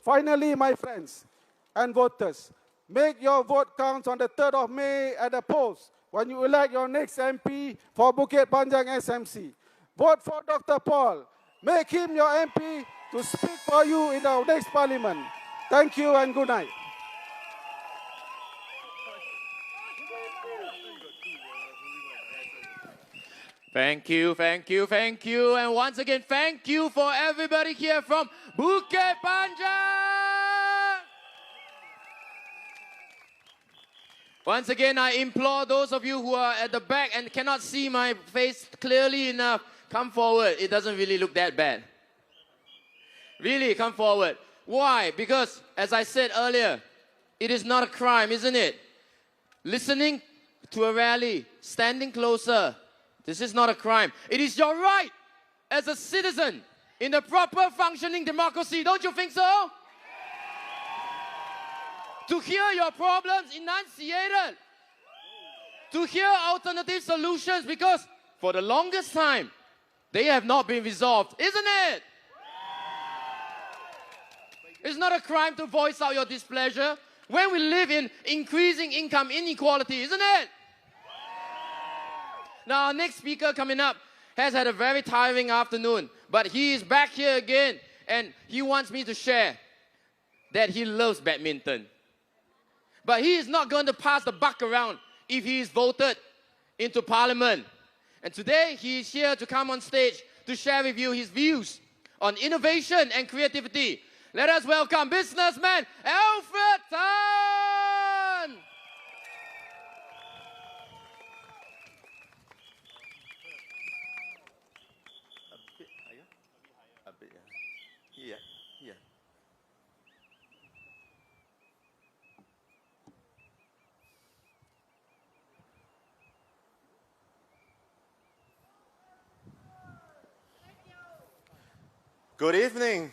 Finally, my friends and voters, make your vote count on the 3rd of May at the polls when you elect your next MP for Bukit Panjang SMC. Vote for Dr. Paul. Make him your MP to speak for you in our next parliament. Thank you and good night. Thank you, thank you, thank you. And once again, thank you for everybody here from Bukit Panjang. Once again, I implore those of you who are at the back and cannot see my face clearly enough, come forward. It doesn't really look that bad. Really, come forward. Why? Because, as I said earlier, it is not a crime, isn't it? Listening to a rally, standing closer, this is not a crime. It is your right as a citizen in a proper functioning democracy. Don't you think so? To hear your problems enunciated. To hear alternative solutions, because for the longest time, they have not been resolved, isn't it? It's not a crime to voice out your displeasure when we live in increasing income inequality, isn't it? Now, our next speaker coming up, has had a very tiring afternoon, but he is back here again, and he wants me to share that he loves badminton. But he is not going to pass the buck around if he is voted into parliament. And today, he is here to come on stage to share with you his views on innovation and creativity. Let us welcome businessman Alfred Tan! Yeah. Good evening,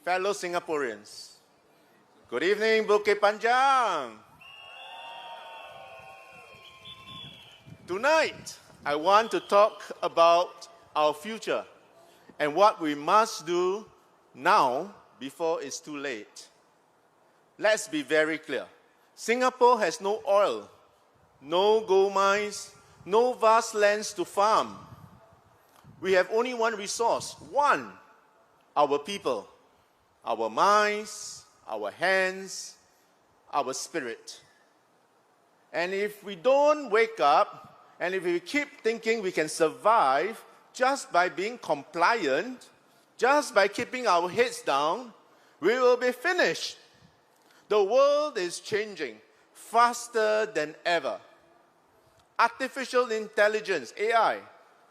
fellow Singaporeans. Good evening, Bukit Panjang. Tonight, I want to talk about our future and what we must do now before it's too late. Let's be very clear. Singapore has no oil, no gold mines, no vast lands to farm. We have only one resource, one, our people, our minds, our hands, our spirit. And if we don't wake up, and if we keep thinking we can survive just by being compliant, just by keeping our heads down, we will be finished. The world is changing faster than ever. Artificial intelligence, AI,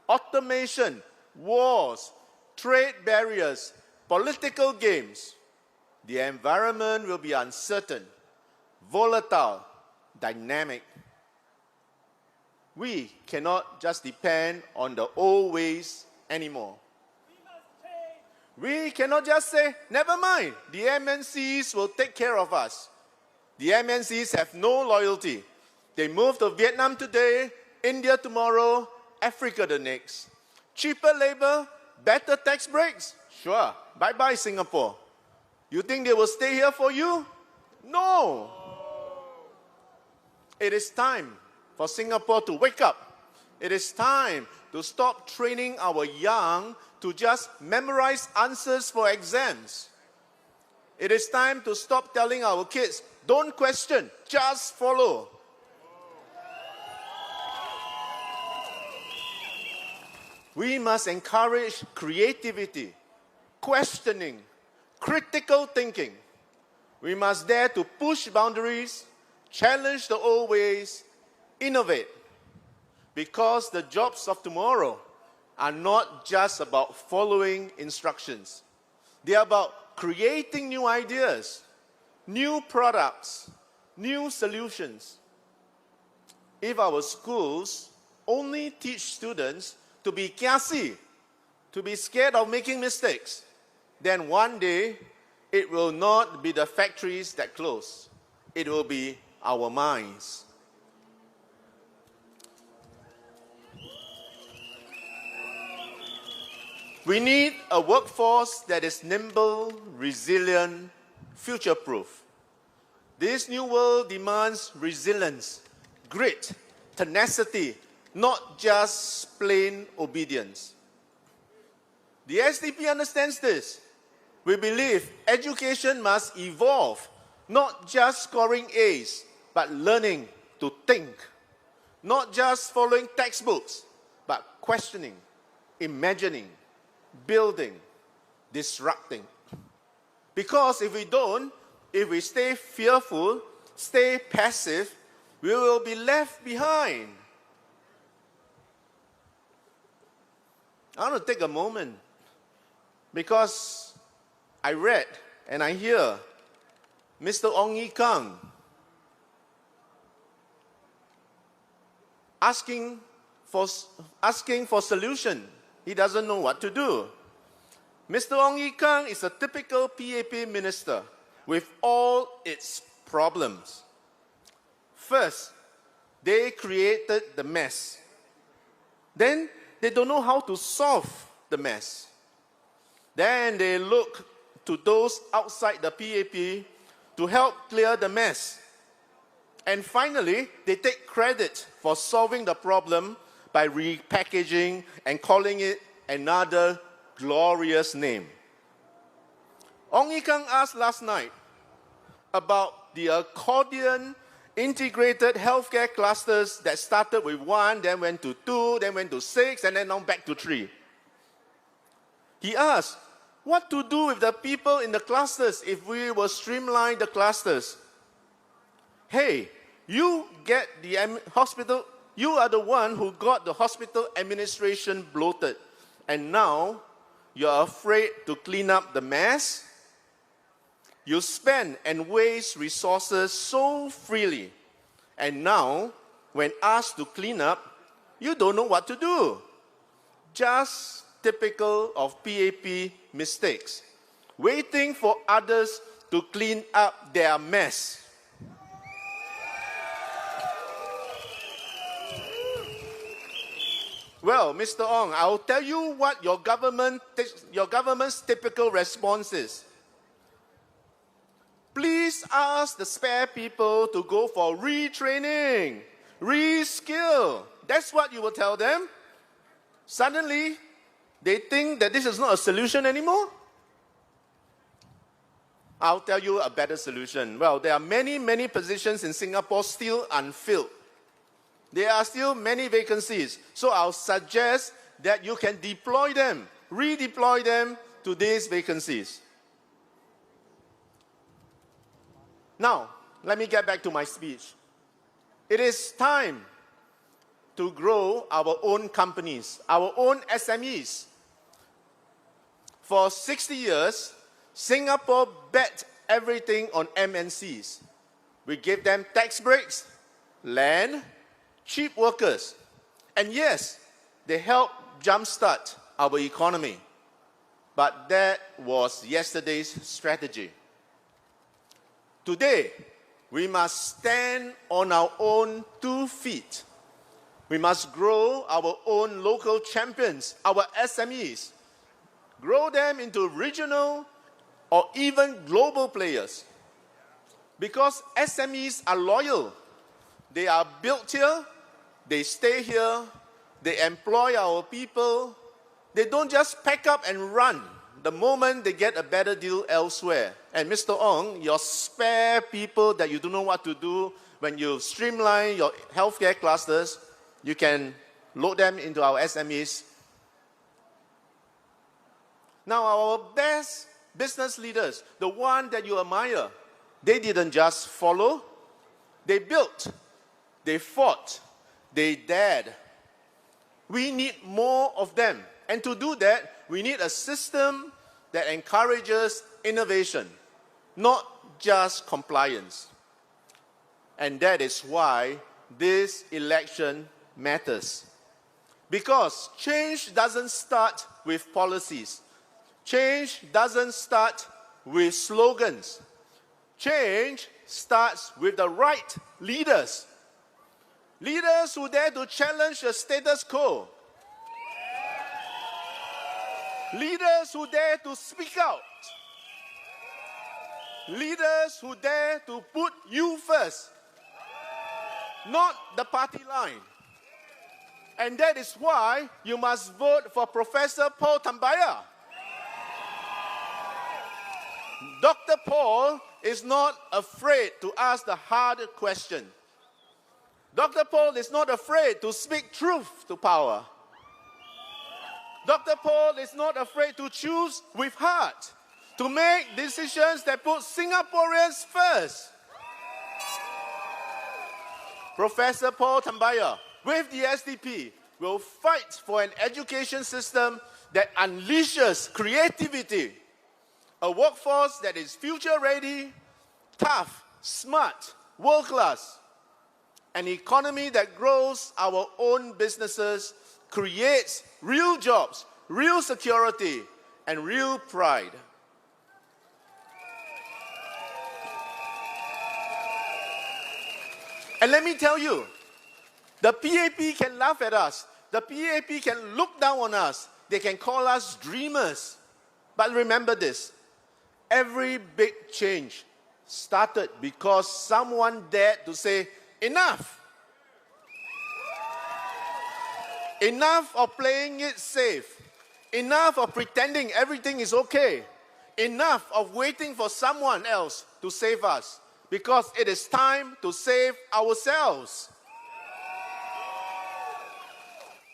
automation, wars, trade barriers, political games. The environment will be uncertain, volatile, dynamic. We cannot just depend on the old ways anymore. We cannot just say, never mind, the MNCs will take care of us. The MNCs have no loyalty. They move to Vietnam today, India tomorrow, Africa the next. Cheaper labor, better tax breaks? Sure, bye-bye Singapore. You think they will stay here for you? No. It is time for Singapore to wake up. It is time to stop training our young to just memorize answers for exams. It is time to stop telling our kids, don't question, just follow. We must encourage creativity, questioning, critical thinking. We must dare to push boundaries, challenge the old ways, innovate. Because the jobs of tomorrow are not just about following instructions. They are about creating new ideas, new products, new solutions. If our schools only teach students to be kiasi, to be scared of making mistakes, then one day it will not be the factories that close. It will be our minds. We need a workforce that is nimble, resilient, future-proof. This new world demands resilience, grit, tenacity, not just plain obedience. The SDP understands this. We believe education must evolve, not just scoring A's, but learning to think. Not just following textbooks, but questioning, imagining, building, disrupting. Because if we don't, if we stay fearful, stay passive, we will be left behind. I want to take a moment because I read and I hear Mr. Ong Ye Kung asking for solution. He doesn't know what to do. Mr. Ong Ye Kung is a typical PAP minister with all its problems. First, they created the mess. Then, they don't know how to solve the mess. Then they look to those outside the PAP to help clear the mess. And finally, they take credit for solving the problem by repackaging and calling it another glorious name. Ong Yi Kang asked last night about the accordion integrated healthcare clusters that started with 1, then went to 2, then went to 6, and then now back to 3. He asked, what to do with the people in the clusters if we will streamline the clusters? Hey, you get the hospital, you are the one who got the hospital administration bloated, and now you're afraid to clean up the mess? You spend and waste resources so freely, and now, when asked to clean up, you don't know what to do. Just typical of PAP mistakes, waiting for others to clean up their mess. Well, Mr. Ong, I'll tell you what your government's typical response is. Please ask the spare people to go for retraining, reskill. That's what you will tell them. Suddenly, they think that this is not a solution anymore. I'll tell you a better solution. Well, there are many, many positions in Singapore still unfilled. There are still many vacancies. So I'll suggest that you can deploy them, redeploy them to these vacancies. Now, let me get back to my speech. It is time to grow our own companies, our own SMEs. For 60 years, Singapore bet everything on MNCs. We gave them tax breaks, land, cheap workers. And yes, they helped jumpstart our economy. But that was yesterday's strategy. Today, we must stand on our own 2 feet. We must grow our own local champions, our SMEs. Grow them into regional or even global players. Because SMEs are loyal. They are built here, they stay here, they employ our people. They don't just pack up and run the moment they get a better deal elsewhere. And Mr. Ong, your spare people that you don't know what to do, when you streamline your healthcare clusters, you can load them into our SMEs. Now, our best business leaders, the one that you admire, they didn't just follow, they built, they fought, they dared. We need more of them. And to do that, we need a system that encourages innovation, not just compliance. And that is why this election matters. Because change doesn't start with policies. Change doesn't start with slogans. Change starts with the right leaders. Leaders who dare to challenge the status quo. Leaders who dare to speak out. Leaders who dare to put you first, not the party line. And that is why you must vote for Professor Paul Tambaya. Dr. Paul is not afraid to ask the hard question. Dr. Paul is not afraid to speak truth to power. Dr. Paul is not afraid to choose with heart, to make decisions that put Singaporeans first. Professor Paul Tambaya, with the SDP, will fight for an education system that unleashes creativity, a workforce that is future-ready, tough, smart, world-class, an economy that grows our own businesses, creates real jobs, real security, and real pride. And let me tell you, the PAP can laugh at us. The PAP can look down on us. They can call us dreamers. But remember this, every big change started because someone dared to say, enough. Enough of playing it safe. Enough of pretending everything is okay. Enough of waiting for someone else to save us. Because it is time to save ourselves.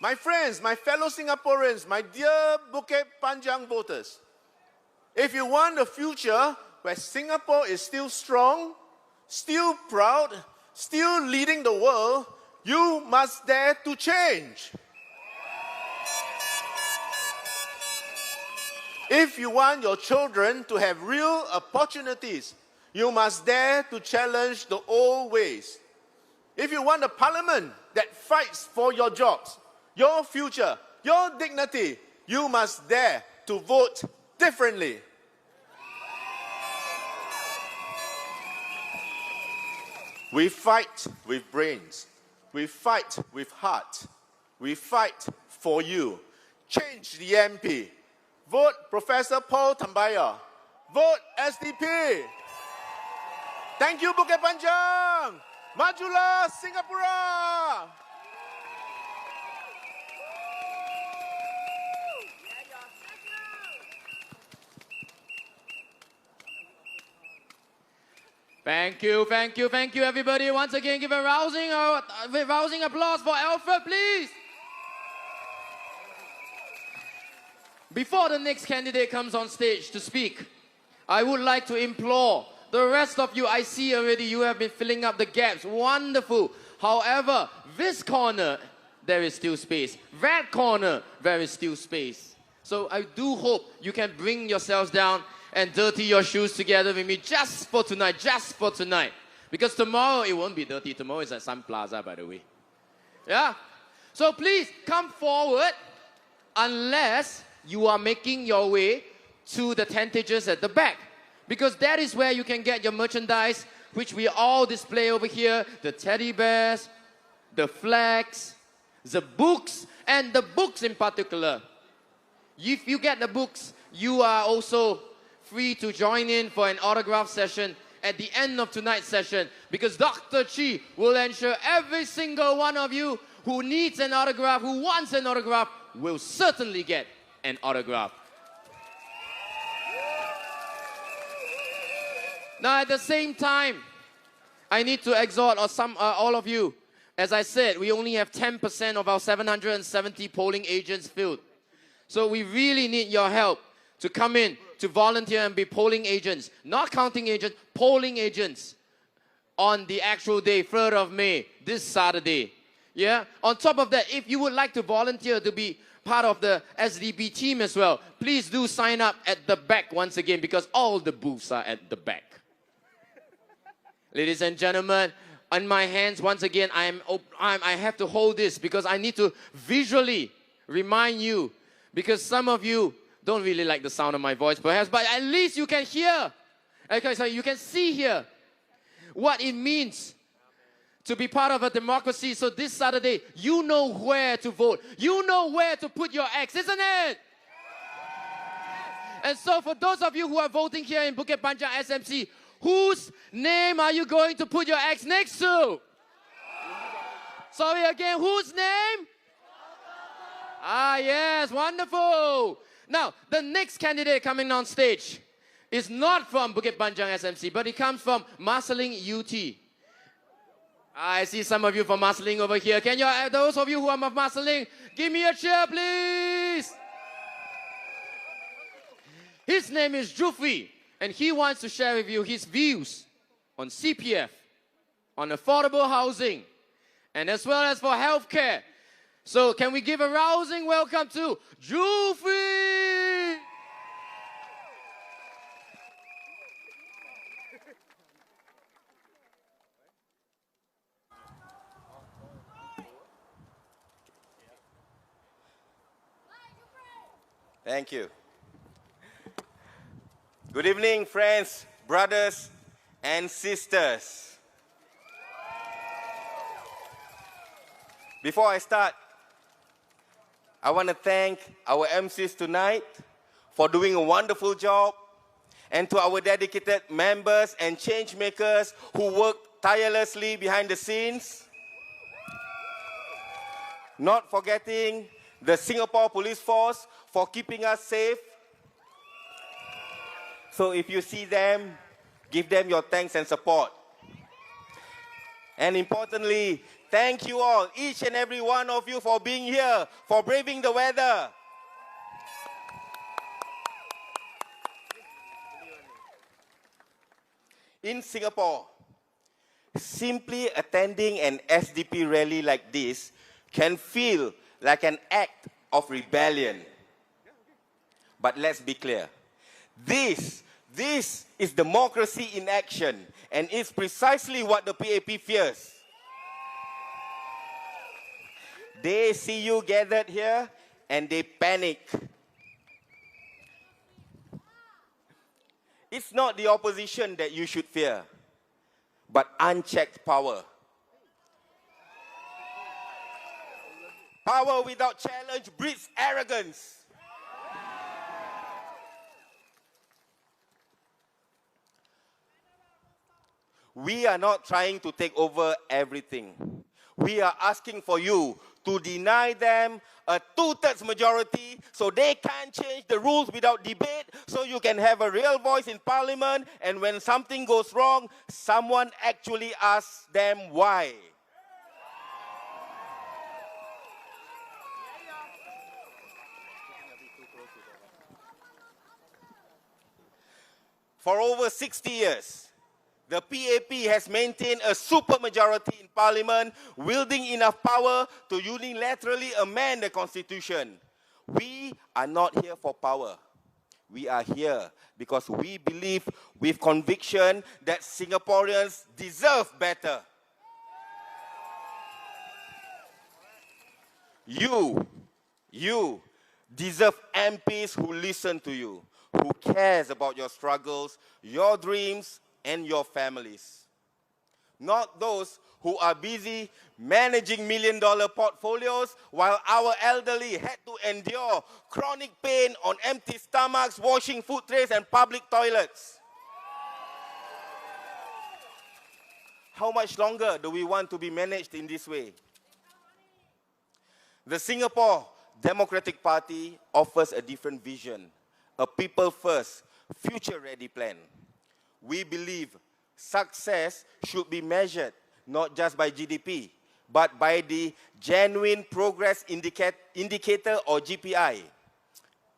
My friends, my fellow Singaporeans, my dear Bukit Panjang voters, if you want a future where Singapore is still strong, still proud, still leading the world, you must dare to change. If you want your children to have real opportunities, you must dare to challenge the old ways. If you want a parliament that fights for your jobs, your future, your dignity, you must dare to vote differently. We fight with brains. We fight with heart. We fight for you. Change the MP. Vote Professor Paul Tambaya. Vote SDP. Thank you, Bukit Panjang. Majulah Singapura. Thank you, thank you, thank you, everybody. Once again, give a rousing applause for Alfred, please. Before the next candidate comes on stage to speak, I would like to implore the rest of you. I see already you have been filling up the gaps. Wonderful. However, this corner, there is still space. That corner, there is still space. So I do hope you can bring yourselves down and dirty your shoes together with me just for tonight, just for tonight. Because tomorrow it won't be dirty. Tomorrow is at Sun Plaza, by the way. Yeah? So please come forward unless you are making your way to the tentages at the back. Because that is where you can get your merchandise, which we all display over here. The teddy bears, the flags, the books, and the books in particular. If you get the books, you are also free to join in for an autograph session at the end of tonight's session, because Dr. Chi will ensure every single one of you who needs an autograph, who wants an autograph, will certainly get an autograph. Now, at the same time, I need to exhort all of you. As I said, we only have 10% of our 770 polling agents filled. So we really need your help to come in, to volunteer and be polling agents. Not counting agents, polling agents on the actual day, 3rd of May, this Saturday. Yeah? On top of that, if you would like to volunteer to be part of the SDP team as well, please do sign up at the back once again, because all the booths are at the back. Ladies and gentlemen, on my hands, once again, I have to hold this because I need to visually remind you, because some of you don't really like the sound of my voice perhaps, but at least you can hear, okay, so you can see here what it means to be part of a democracy. So this Saturday, you know where to vote. You know where to put your X, isn't it? And so for those of you who are voting here in Bukit Panjang SMC, whose name are you going to put your X next to? Sorry again, whose name? Ah, yes, wonderful. Now, the next candidate coming on stage is not from Bukit Panjang SMC, but he comes from Marsiling UT. I see some of you from Marsiling over here. Can you, those of you who are from Marsiling, give me a cheer, please? His name is Jufri, and he wants to share with you his views on CPF, on affordable housing, and as well as for healthcare. So can we give a rousing welcome to Jufri? Thank you. Good evening, friends, brothers, and sisters. Before I start, I want to thank our MCs tonight for doing a wonderful job, and to our dedicated members and change makers who worked tirelessly behind the scenes. not forgetting the Singapore Police Force for keeping us safe. So if you see them, give them your thanks and support. And importantly, thank you all, each and every one of you, for being here, for braving the weather. In Singapore, simply attending an SDP rally like this can feel like an act of rebellion. But let's be clear. This is democracy in action, and it's precisely what the PAP fears. They see you gathered here, and they panic. It's not the opposition that you should fear, but unchecked power. Power without challenge breeds arrogance. We are not trying to take over everything. We are asking for you to deny them a 2/3 majority so they can change the rules without debate, so you can have a real voice in parliament, and when something goes wrong, someone actually asks them why. For over 60 years, the PAP has maintained a supermajority in Parliament, wielding enough power to unilaterally amend the Constitution. We are not here for power. We are here because we believe with conviction that Singaporeans deserve better. You deserve MPs who listen to you, who cares about your struggles, your dreams, and your families. Not those who are busy managing million-dollar portfolios while our elderly had to endure chronic pain on empty stomachs, washing food trays, and public toilets. How much longer do we want to be managed in this way? The Singapore Democratic Party offers a different vision, a people-first, future-ready plan. We believe success should be measured not just by GDP, but by the Genuine Progress Indicator, or GPI.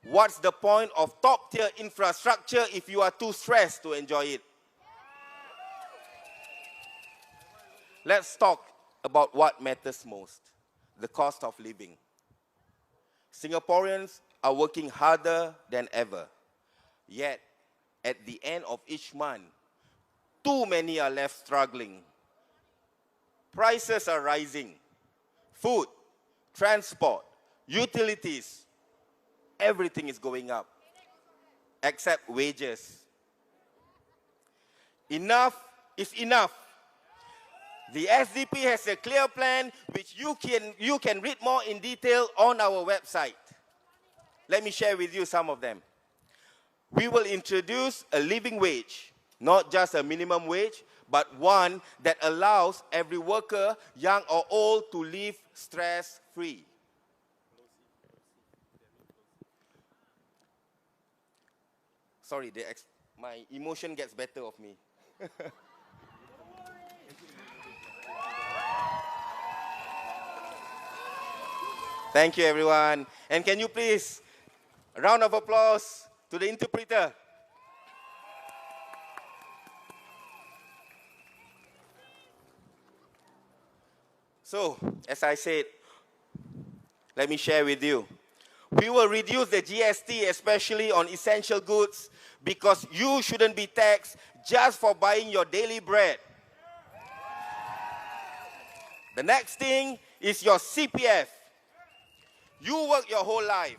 What's the point of top-tier infrastructure if you are too stressed to enjoy it? Let's talk about what matters most, the cost of living. Singaporeans are working harder than ever, yet at the end of each month, too many are left struggling. Prices are rising. Food, transport, utilities, everything is going up, except wages. Enough is enough. The SDP has a clear plan which you can read more in detail on our website. Let me share with you some of them. We will introduce a living wage, not just a minimum wage, but one that allows every worker, young or old, to live stress-free. Sorry, my emotion gets better of me. Thank you, everyone. And can you please, a round of applause to the interpreter. So, as I said, let me share with you. We will reduce the GST, especially on essential goods, because you shouldn't be taxed just for buying your daily bread. The next thing is your CPF. You work your whole life.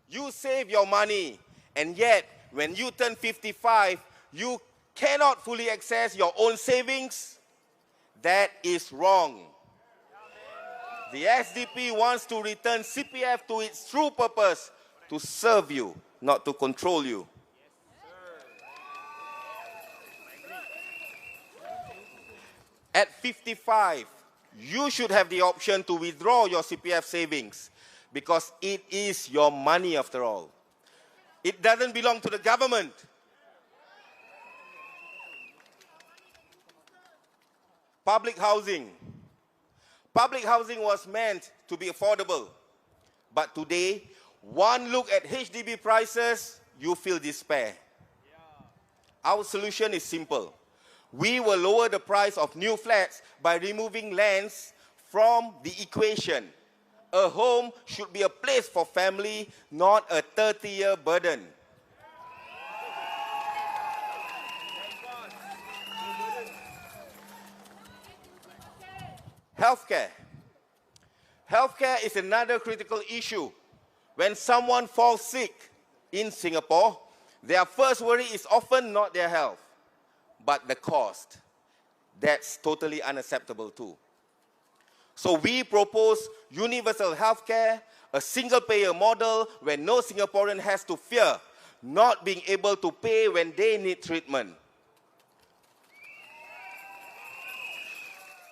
You save your money. And yet, when you turn 55, you cannot fully access your own savings. That is wrong. The SDP wants to return CPF to its true purpose, to serve you, not to control you. At 55, you should have the option to withdraw your CPF savings because it is your money after all. It doesn't belong to the government. Public housing. Public housing was meant to be affordable. But today, one look at HDB prices, you feel despair. Our solution is simple. We will lower the price of new flats by removing lands from the equation. A home should be a place for family, not a 30-year burden. Healthcare. Healthcare is another critical issue. When someone falls sick in Singapore, their first worry is often not their health, but the cost. That's totally unacceptable too. So we propose universal healthcare, a single-payer model where no Singaporean has to fear not being able to pay when they need treatment.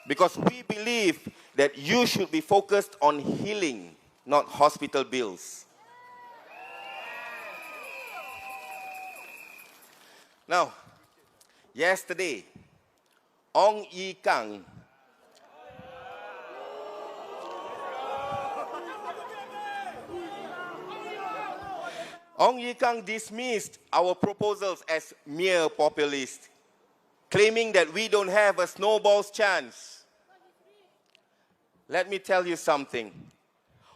Because we believe that you should be focused on healing, not hospital bills. Now, yesterday, Ong Ye Kung dismissed our proposals as mere populist, claiming that we don't have a snowball's chance. Let me tell you something.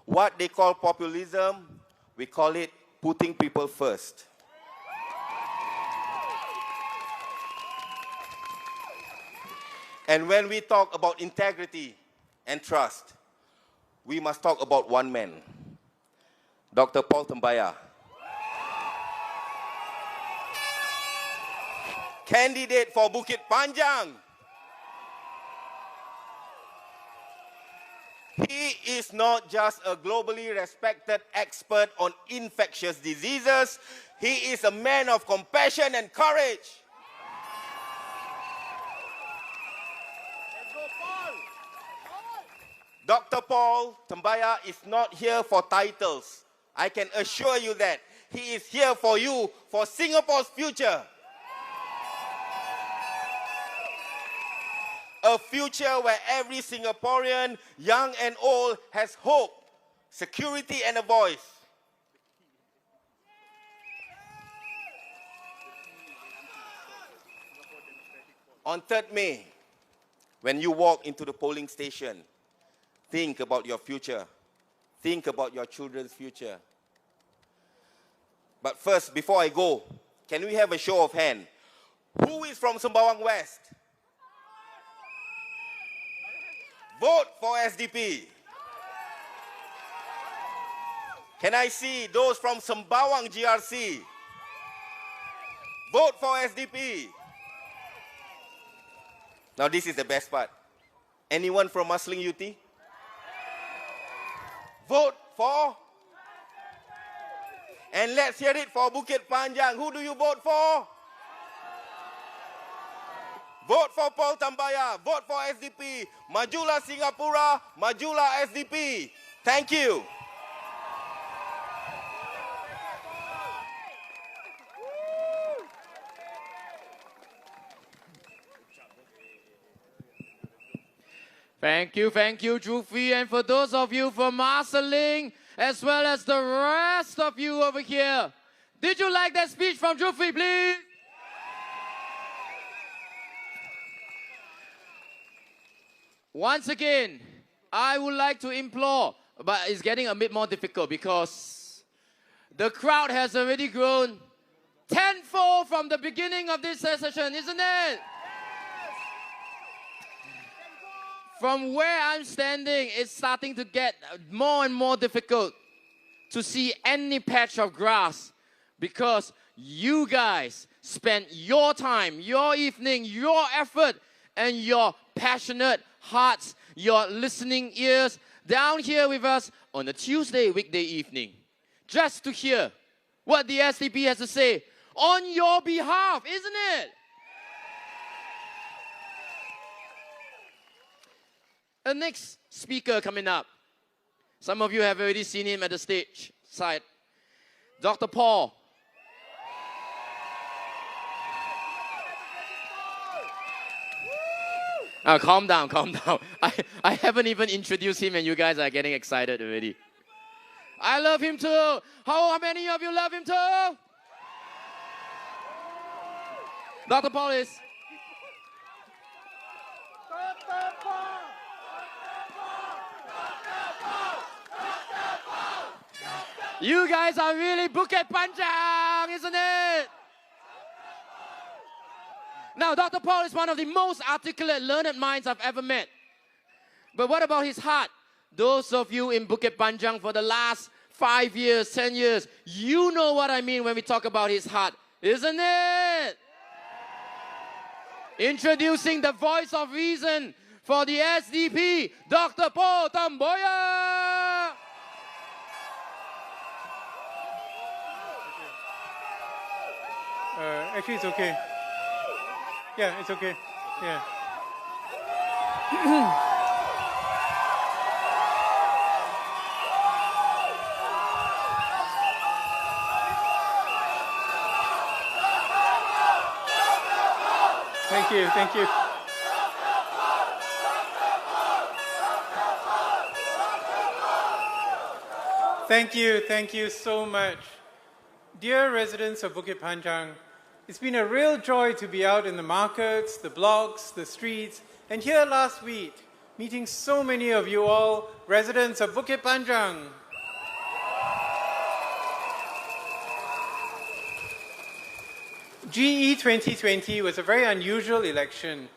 What they call populism, we call it putting people first. And when we talk about integrity and trust, we must talk about one man, Dr. Paul Tambaya. Candidate for Bukit Panjang. He is not just a globally respected expert on infectious diseases. He is a man of compassion and courage. Dr. Paul Tambaya is not here for titles. I can assure you that. He is here for you, for Singapore's future. A future where every Singaporean, young and old, has hope, security and a voice. On 3rd May, when you walk into the polling station, think about your future. Think about your children's future. But first, before I go, can we have a show of hands? Who is from Sembawang West? Vote for SDP. Can I see those from Sembawang GRC? Vote for SDP. Now this is the best part. Anyone from Marsiling UT? Vote for? And let's hear it for Bukit Panjang. Who do you vote for? Vote for Paul Tambaya. Vote for SDP. Majulah Singapura. Majulah SDP. Thank you. Thank you, Jufi. And for those of you from Marsiling, as well as the rest of you over here, did you like that speech from Jufi, please? Once again, I would like to implore, but it's getting a bit more difficult because the crowd has already grown tenfold from the beginning of this session, isn't it? From where I'm standing, it's starting to get more and more difficult to see any patch of grass because you guys spent your time, your evening, your effort, and your passionate hearts, your listening ears down here with us on a Tuesday weekday evening just to hear what the SDP has to say on your behalf, isn't it? The next speaker coming up. Some of you have already seen him at the stage side. Dr. Paul. Calm down, calm down. I haven't even introduced him and you guys are getting excited already. I love him too. How many of you love him too? Dr. Paul is... You guys are really Bukit Panjang, isn't it? Now, Dr. Paul is one of the most articulate, learned minds I've ever met. But what about his heart? Those of you in Bukit Panjang for the last 5 years, 10 years, you know what I mean when we talk about his heart, isn't it? Introducing the voice of reason for the SDP, Dr. Paul Tamboya. Actually, it's okay. Yeah, it's okay. Yeah. Thank you, thank you. Thank you so much. Dear residents of Bukit Panjang, it's been a real joy to be out in the markets, the blocks, the streets, and here last week, meeting so many of you all, residents of Bukit Panjang. GE 2020 was a very unusual election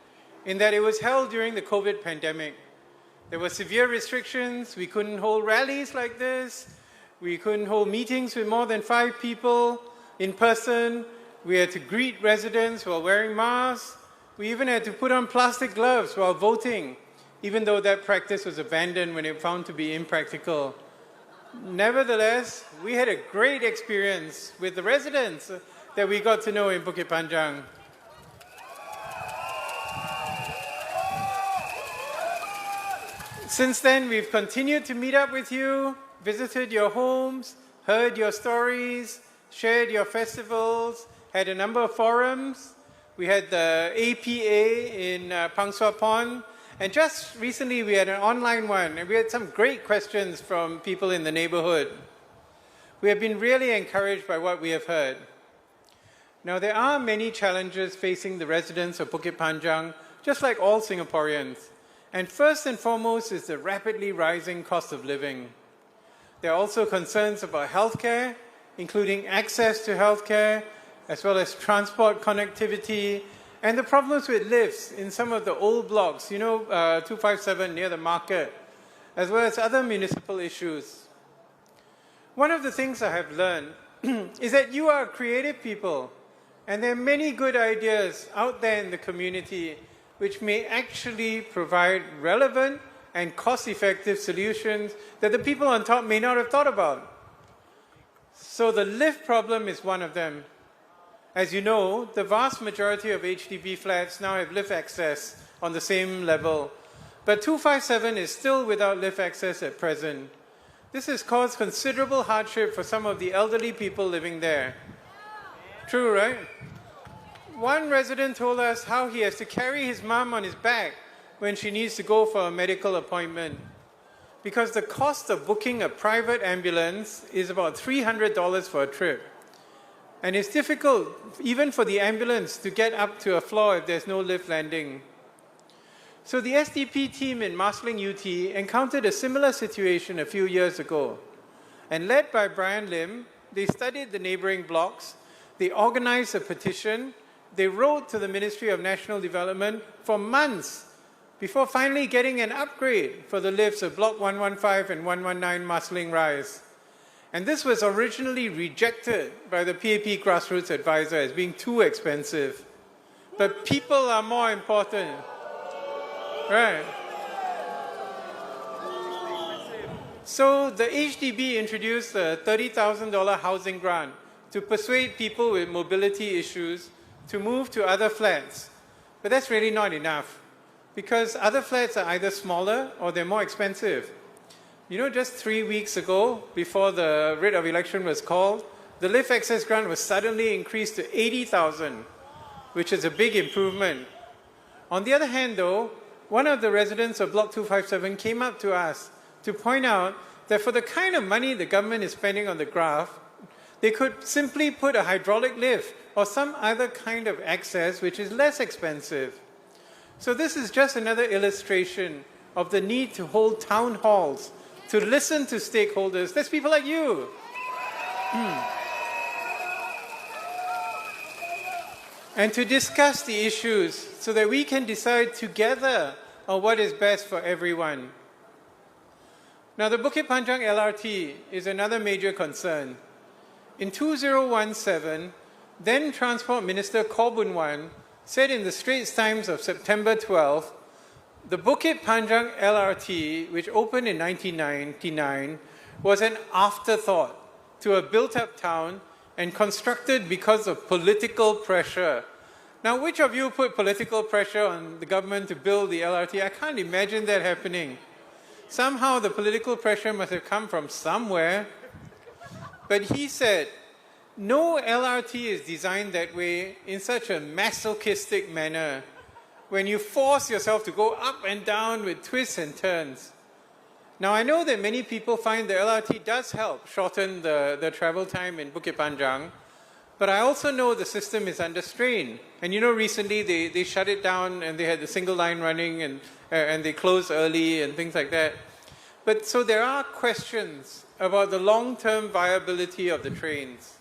in that it was held during the COVID pandemic. There were severe restrictions, we couldn't hold rallies like this, we couldn't hold meetings with more than 5 people in person, we had to greet residents while wearing masks. We even had to put on plastic gloves while voting, even though that practice was abandoned when it found to be impractical. Nevertheless, we had a great experience with the residents that we got to know in Bukit Panjang. Since then, we've continued to meet up with you, visited your homes, heard your stories, shared your festivals, had a number of forums. We had the APA in Pang Sua Pon, and just recently we had an online one, and we had some great questions from people in the neighborhood. We have been really encouraged by what we have heard. Now, there are many challenges facing the residents of Bukit Panjang, just like all Singaporeans. And first and foremost is the rapidly rising cost of living. There are also concerns about healthcare, including access to healthcare, as well as transport connectivity, and the problems with lifts in some of the old blocks, 257 near the market, as well as other municipal issues. One of the things I have learned is that you are creative people, and there are many good ideas out there in the community which may actually provide relevant and cost-effective solutions that the people on top may not have thought about. So the lift problem is one of them. As you know, the vast majority of HDB flats now have lift access on the same level, but 257 is still without lift access at present. This has caused considerable hardship for some of the elderly people living there. True, right? One resident told us how he has to carry his mom on his back when she needs to go for a medical appointment, because the cost of booking a private ambulance is about $300 for a trip. And it's difficult, even for the ambulance, to get up to a floor if there's no lift landing. So the SDP team in Marsiling UT encountered a similar situation a few years ago. And led by Brian Lim, they studied the neighboring blocks, they organized a petition, they wrote to the Ministry of National Development for months before finally getting an upgrade for the lifts of Block 115 and 119 Marsiling Rise. And this was originally rejected by the PAP Grassroots Advisor as being too expensive. But people are more important. Right. So the HDB introduced a $30,000 housing grant to persuade people with mobility issues to move to other flats. But that's really not enough. because other flats are either smaller or they're more expensive. You know, just 3 weeks ago, before the writ of election was called, the lift access grant was suddenly increased to 80,000, which is a big improvement. On the other hand, though, one of the residents of Block 257 came up to us to point out that for the kind of money the government is spending on the graph, they could simply put a hydraulic lift or some other kind of access which is less expensive. So this is just another illustration of the need to hold town halls, to listen to stakeholders. That's people like you. And to discuss the issues so that we can decide together on what is best for everyone. Now, the Bukit Panjang LRT is another major concern. In 2017, then Transport Minister Khaw Boon Wan said in the Straits Times of September 12, the Bukit Panjang LRT, which opened in 1999, was an afterthought to a built-up town and constructed because of political pressure. Now, which of you put political pressure on the government to build the LRT? I can't imagine that happening. Somehow the political pressure must have come from somewhere. But he said, no LRT is designed that way in such a masochistic manner, when you force yourself to go up and down with twists and turns. Now, I know that many people find the LRT does help shorten the travel time in Bukit Panjang, but I also know the system is under strain. And you know, recently they shut it down and they had the single line running and they closed early and things like that. But so there are questions about the long-term viability of the trains.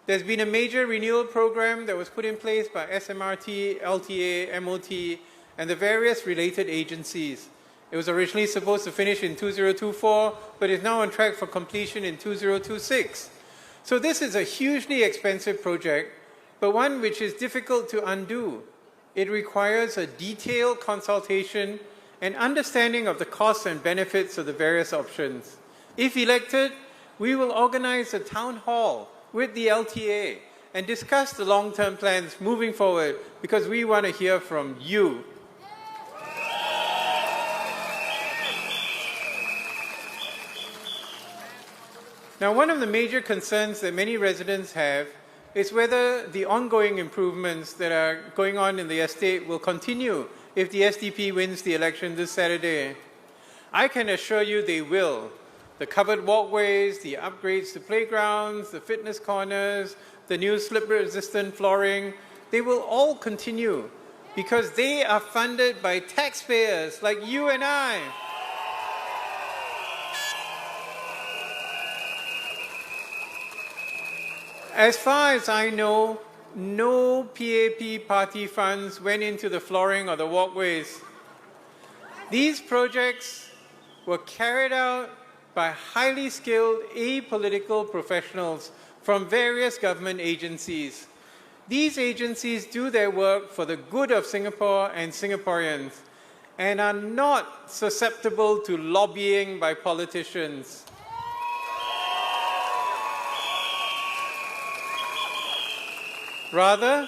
There's been a major renewal program that was put in place by SMRT, LTA, MOT, and the various related agencies. It was originally supposed to finish in 2024, but is now on track for completion in 2026. So this is a hugely expensive project, but one which is difficult to undo. It requires a detailed consultation and understanding of the costs and benefits of the various options. If elected, we will organize a town hall with the LTA and discuss the long-term plans moving forward, because we want to hear from you. Now, one of the major concerns that many residents have is whether the ongoing improvements that are going on in the estate will continue if the SDP wins the election this Saturday. I can assure you they will. The covered walkways, the upgrades to playgrounds, the fitness corners, the new slip-resistant flooring, they will all continue because they are funded by taxpayers like you and I. As far as I know, no PAP party funds went into the flooring or the walkways. These projects were carried out by highly skilled apolitical professionals from various government agencies. These agencies do their work for the good of Singapore and Singaporeans and are not susceptible to lobbying by politicians. Rather,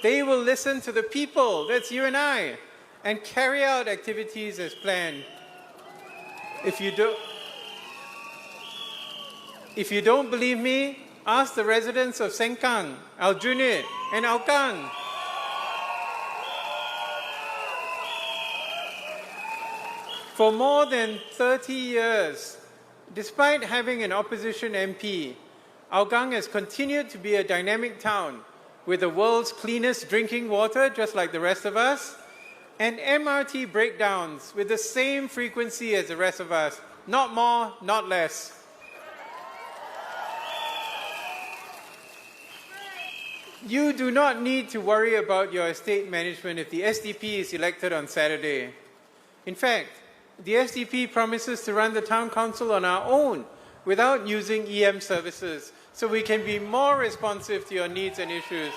they will listen to the people, that's you and I, and carry out activities as planned. If you don't believe me, ask the residents of Sengkang, Aljunied, and Hougang. For more than 30 years, despite having an opposition MP, Hougang has continued to be a dynamic town with the world's cleanest drinking water, just like the rest of us, and MRT breakdowns with the same frequency as the rest of us. Not more, not less. You do not need to worry about your estate management if the SDP is elected on Saturday. In fact, the SDP promises to run the town council on our own without using EM services, so we can be more responsive to your needs and issues.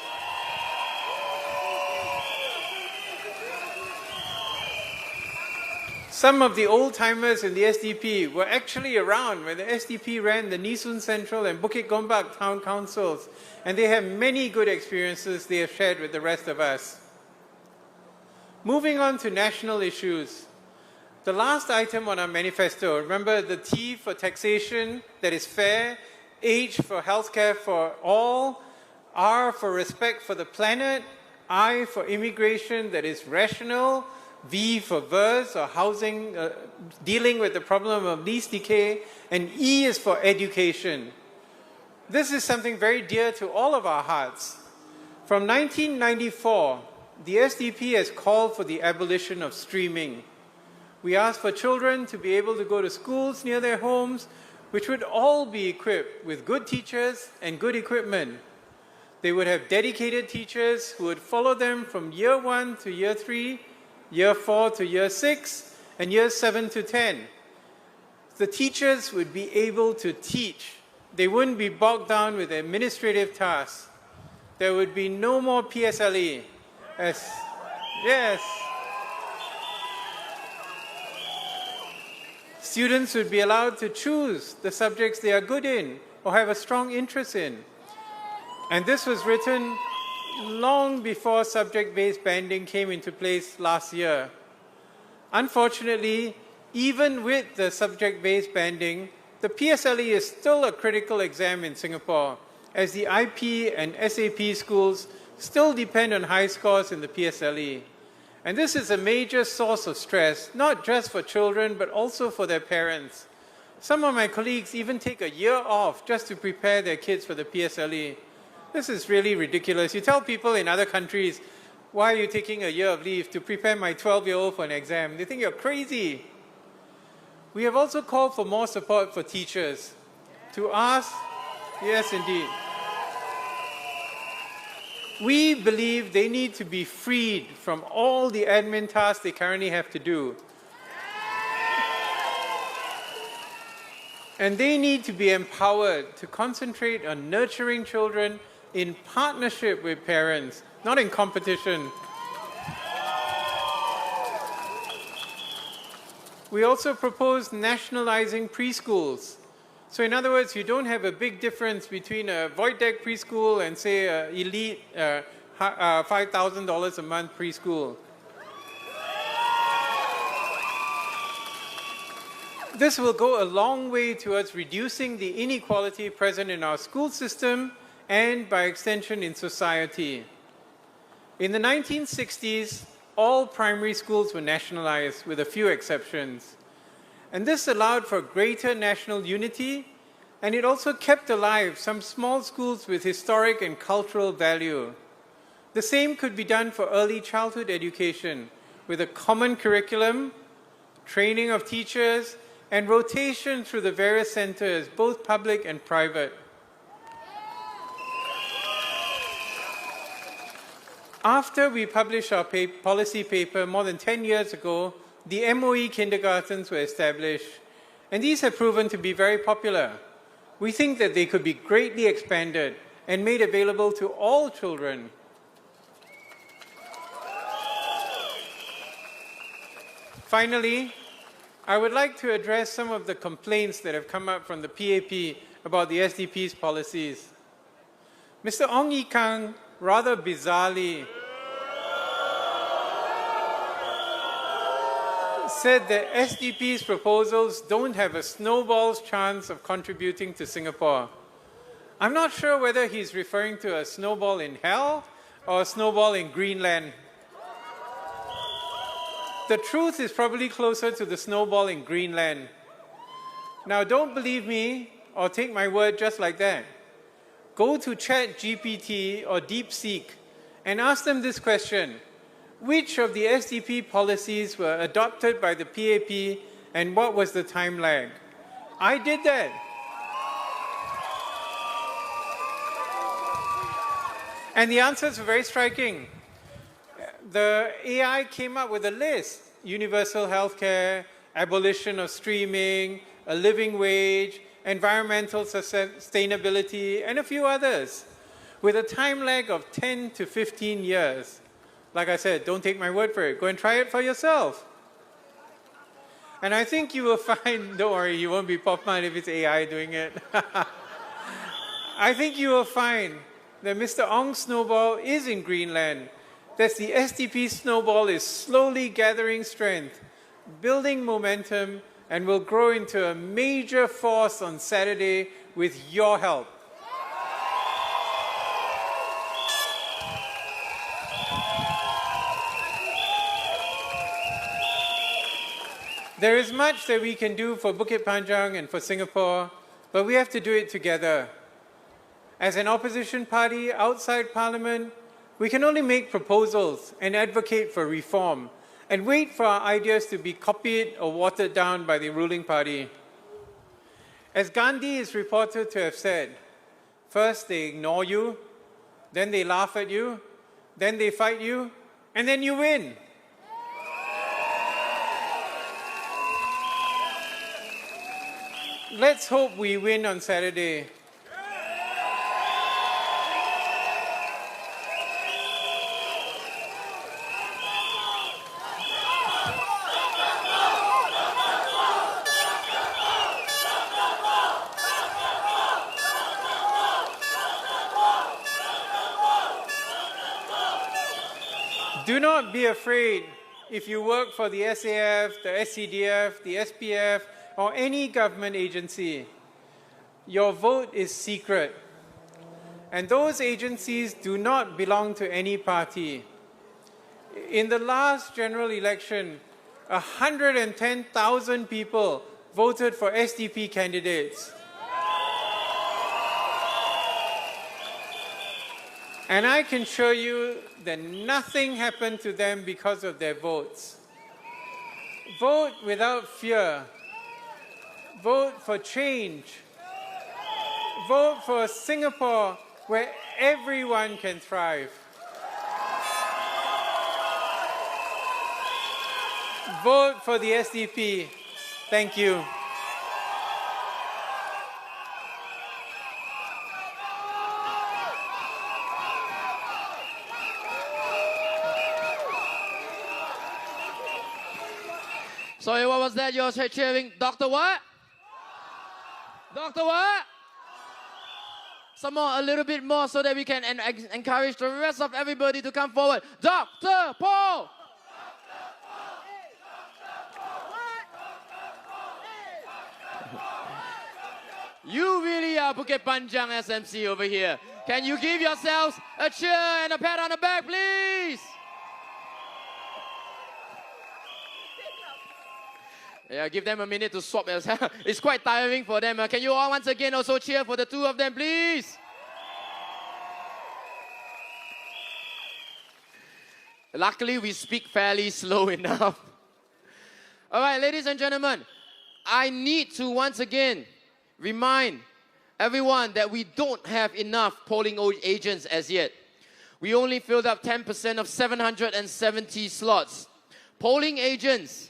Some of the old-timers in the SDP were actually around when the SDP ran the Nee Soon Central and Bukit Gombak town councils, and they have many good experiences they have shared with the rest of us. Moving on to national issues. The last item on our manifesto, remember the T for taxation that is fair, H for healthcare for all, R for respect for the planet, I for immigration that is rational, V for verse or housing, dealing with the problem of lease decay, and E is for education. This is something very dear to all of our hearts. From 1994, the SDP has called for the abolition of streaming. We asked for children to be able to go to schools near their homes, which would all be equipped with good teachers and good equipment. They would have dedicated teachers who would follow them from year 1 to year 3, year 4 to year 6, and year 7 to 10. The teachers would be able to teach. They wouldn't be bogged down with administrative tasks. There would be no more PSLE. Yes. Students would be allowed to choose the subjects they are good in or have a strong interest in. And this was written long before subject-based banding came into place last year. Unfortunately, even with the subject-based banding, the PSLE is still a critical exam in Singapore, as the IP and SAP schools still depend on high scores in the PSLE. And this is a major source of stress, not just for children, but also for their parents. Some of my colleagues even take a year off just to prepare their kids for the PSLE. This is really ridiculous. You tell people in other countries, why are you taking a year of leave to prepare my 12-year-old for an exam? They think you're crazy. We have also called for more support for teachers. To ask, yes indeed. We believe they need to be freed from all the admin tasks they currently have to do. And they need to be empowered to concentrate on nurturing children in partnership with parents, not in competition. We also propose nationalizing preschools. So in other words, you don't have a big difference between a void deck preschool and say an elite $5,000 a month preschool. This will go a long way towards reducing the inequality present in our school system and by extension in society. In the 1960s, all primary schools were nationalized with a few exceptions. And this allowed for greater national unity, and it also kept alive some small schools with historic and cultural value. The same could be done for early childhood education, with a common curriculum, training of teachers, and rotation through the various centers, both public and private. After we published our policy paper more than 10 years ago, the MOE kindergartens were established, and these have proven to be very popular. We think that they could be greatly expanded and made available to all children. Finally, I would like to address some of the complaints that have come up from the PAP about the SDP's policies. Mr. Ong Yi Kang rather bizarrely said that SDP's proposals don't have a snowball's chance of contributing to Singapore. I'm not sure whether he's referring to a snowball in hell or a snowball in Greenland. The truth is probably closer to the snowball in Greenland. Now, don't believe me or take my word just like that. Go to ChatGPT or DeepSeek and ask them this question. Which of the SDP policies were adopted by the PAP and what was the time lag? I did that. And the answers were very striking. The AI came up with a list: universal healthcare, abolition of streaming, a living wage, environmental sustainability, and a few others, with a time lag of 10 to 15 years. Like I said, don't take my word for it. Go and try it for yourself. And I think you will find, don't worry, you won't be pop-mad if it's AI doing it. I think you will find that Mr. Ong's snowball is in Greenland, that the SDP snowball is slowly gathering strength, building momentum, and will grow into a major force on Saturday with your help. There is much that we can do for Bukit Panjang and for Singapore, but we have to do it together. As an opposition party outside Parliament, we can only make proposals and advocate for reform and wait for our ideas to be copied or watered down by the ruling party. As Gandhi is reported to have said, first they ignore you, then they laugh at you, then they fight you, and then you win. Let's hope we win on Saturday. Do not be afraid if you work for the SAF, the SCDF, the SPF, or any government agency. Your vote is secret. And those agencies do not belong to any party. In the last general election, 110,000 people voted for SDP candidates. And I can show you that nothing happened to them because of their votes. Vote without fear. Vote for change. Vote for Singapore where everyone can thrive. Vote for the SDP. Thank you. Sorry, what was that? You're cheering Dr. what? Dr. what? Some more, a little bit more so that we can encourage the rest of everybody to come forward. Dr. Paul! You really are Bukit Panjang SMC over here. Can you give yourselves a cheer and a pat on the back, please? Yeah, give them a minute to swap. It's quite tiring for them. Can you all once again also cheer for the two of them, please? Luckily, we speak fairly slow enough. All right, ladies and gentlemen, I need to once again remind everyone that we don't have enough polling agents as yet. We only filled up 10% of 770 slots. Polling agents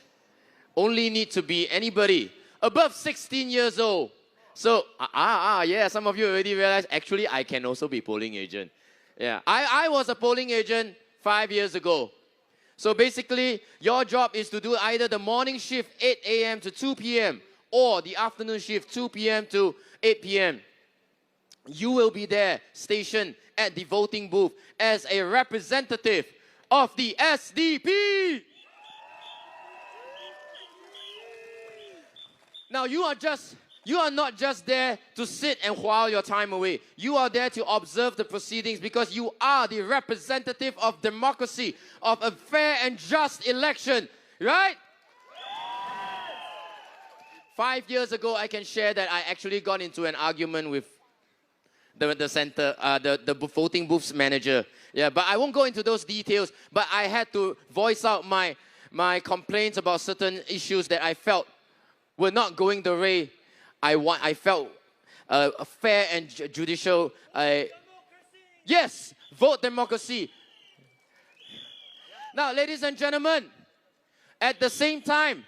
only need to be anybody above 16 years old. So, yeah, some of you already realized, actually, I can also be polling agent. Yeah, I was a polling agent 5 years ago. So basically, your job is to do either the morning shift, 8 a.m. to 2 p.m., or the afternoon shift, 2 p.m. to 8 p.m. You will be there, stationed at the voting booth as a representative of the SDP. Now, you are not just there to sit and while your time away. You are there to observe the proceedings because you are the representative of democracy, of a fair and just election, right? 5 years ago, I can share that I actually got into an argument with the voting booth's manager. Yeah, but I won't go into those details. But I had to voice out my complaints about certain issues that I felt were not going the way I felt a fair and judicial. Yes, vote democracy. Now, ladies and gentlemen, at the same time,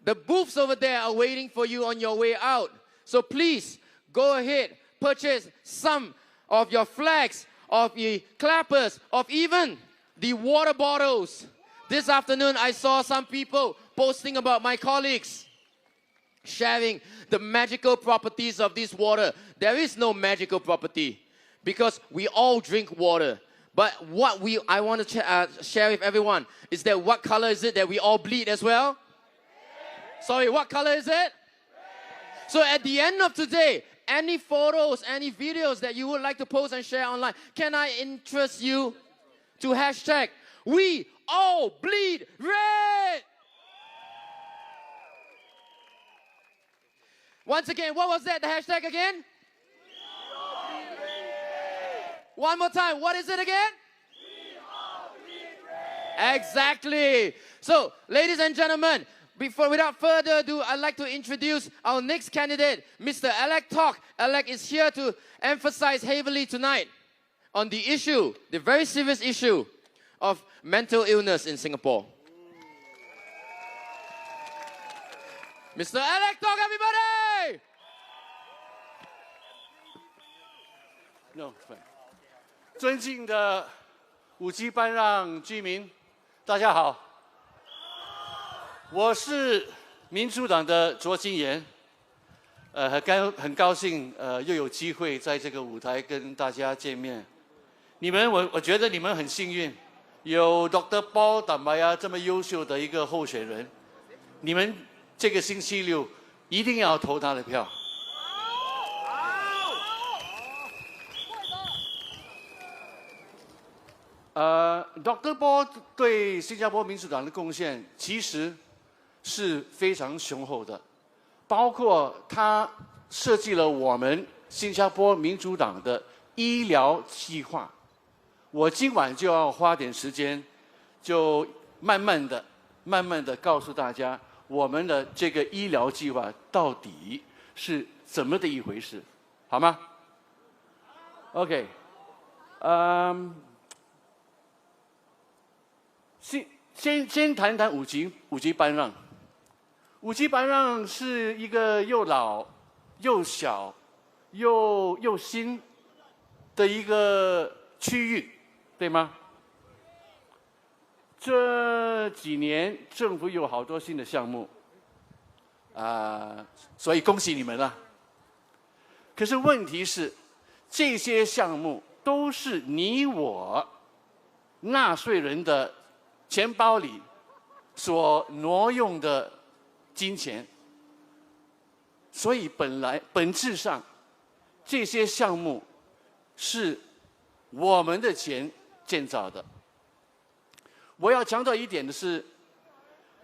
the booths over there are waiting for you on your way out. So please, go ahead, purchase some of your flags, of the clappers, of even the water bottles. This afternoon, I saw some people posting about my colleagues, sharing the magical properties of this water. There is no magical property because we all drink water. But what I want to share with everyone is that what color is it that we all bleed as well? Sorry, what color is it? So at the end of today, any photos, any videos that you would like to post and share online, can I interest you to hashtag we all bleed red? Once again, what was that, the hashtag again? One more time, what is it again? Exactly. So, ladies and gentlemen, without further ado, I'd like to introduce our next candidate, Mr. Alec Tok. Alec is here to emphasize heavily tonight on the issue, the very serious issue of mental illness in Singapore. Mr. Alec Tok, everybody! No, fine. 尊敬的5G班让居民，大家好，我是民主党的卓金言，很高兴又有机会在这个舞台跟大家见面。我觉得你们很幸运，有 Dr. Paul Tambaya 这么优秀的一个候选人，你们这个星期六一定要投他的票。Dr. Paul 对新加坡民主党的贡献其实是非常雄厚的，包括他设计了我们新加坡民主党的医疗计划。我今晚就要花点时间，就慢慢的告诉大家，我们的这个医疗计划到底是怎么的一回事，好吗 ？OK， 先谈谈5级班让。5级班让是一个又老又小又新的一个区域，对吗？这几年政府有好多新的项目，所以恭喜你们了。可是问题是，这些项目都是你我纳税人的钱包里所挪用的金钱，所以本质上，这些项目是我们的钱建造的。我要强调一点的是，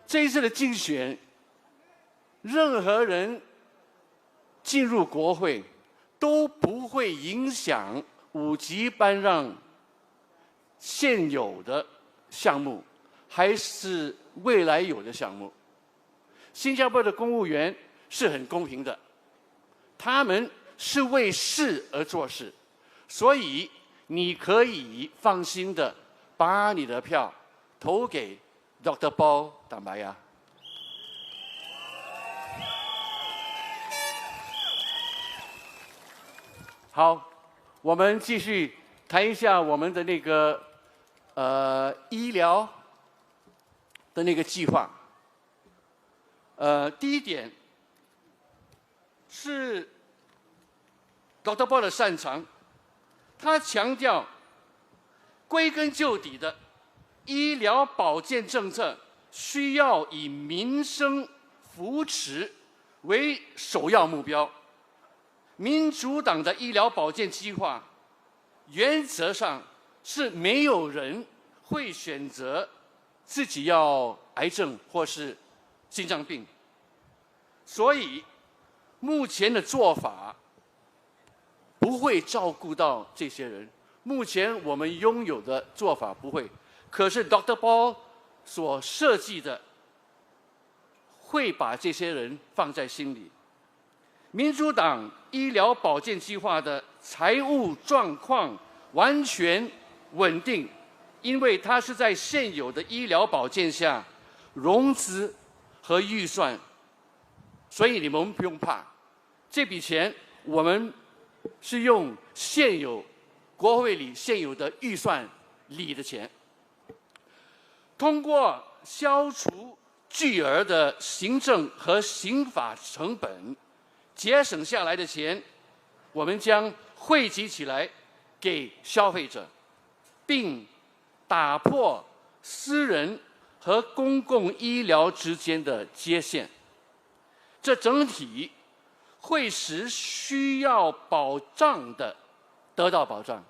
这一次的竞选，任何人进入国会都不会影响5级班让现有的项目，还是未来有的项目。新加坡的公务员是很公平的，他们是为事而做事，所以你可以放心的把你的票投给 Dr. Paul Tambaya。好，我们继续谈一下我们的那个医疗的那个计划。第一点是 Dr. Paul 的擅长，他强调归根究底的医疗保健政策需要以民生扶持为首要目标。民主党的医疗保健计划原则上是没有人会选择自己要癌症或是心脏病，所以目前的做法不会照顾到这些人。目前我们拥有的做法不会，可是 Dr. Paul 所设计的会把这些人放在心里。民主党医疗保健计划的财务状况完全稳定，因为它是在现有的医疗保健下融资和预算，所以你们不用怕，这笔钱我们是用现有国会里现有的预算里的钱，通过消除巨额的行政和刑法成本，节省下来的钱，我们将汇集起来给消费者。并打破私人和公共医疗之间的界限，这整体会使需要保障的得到保障。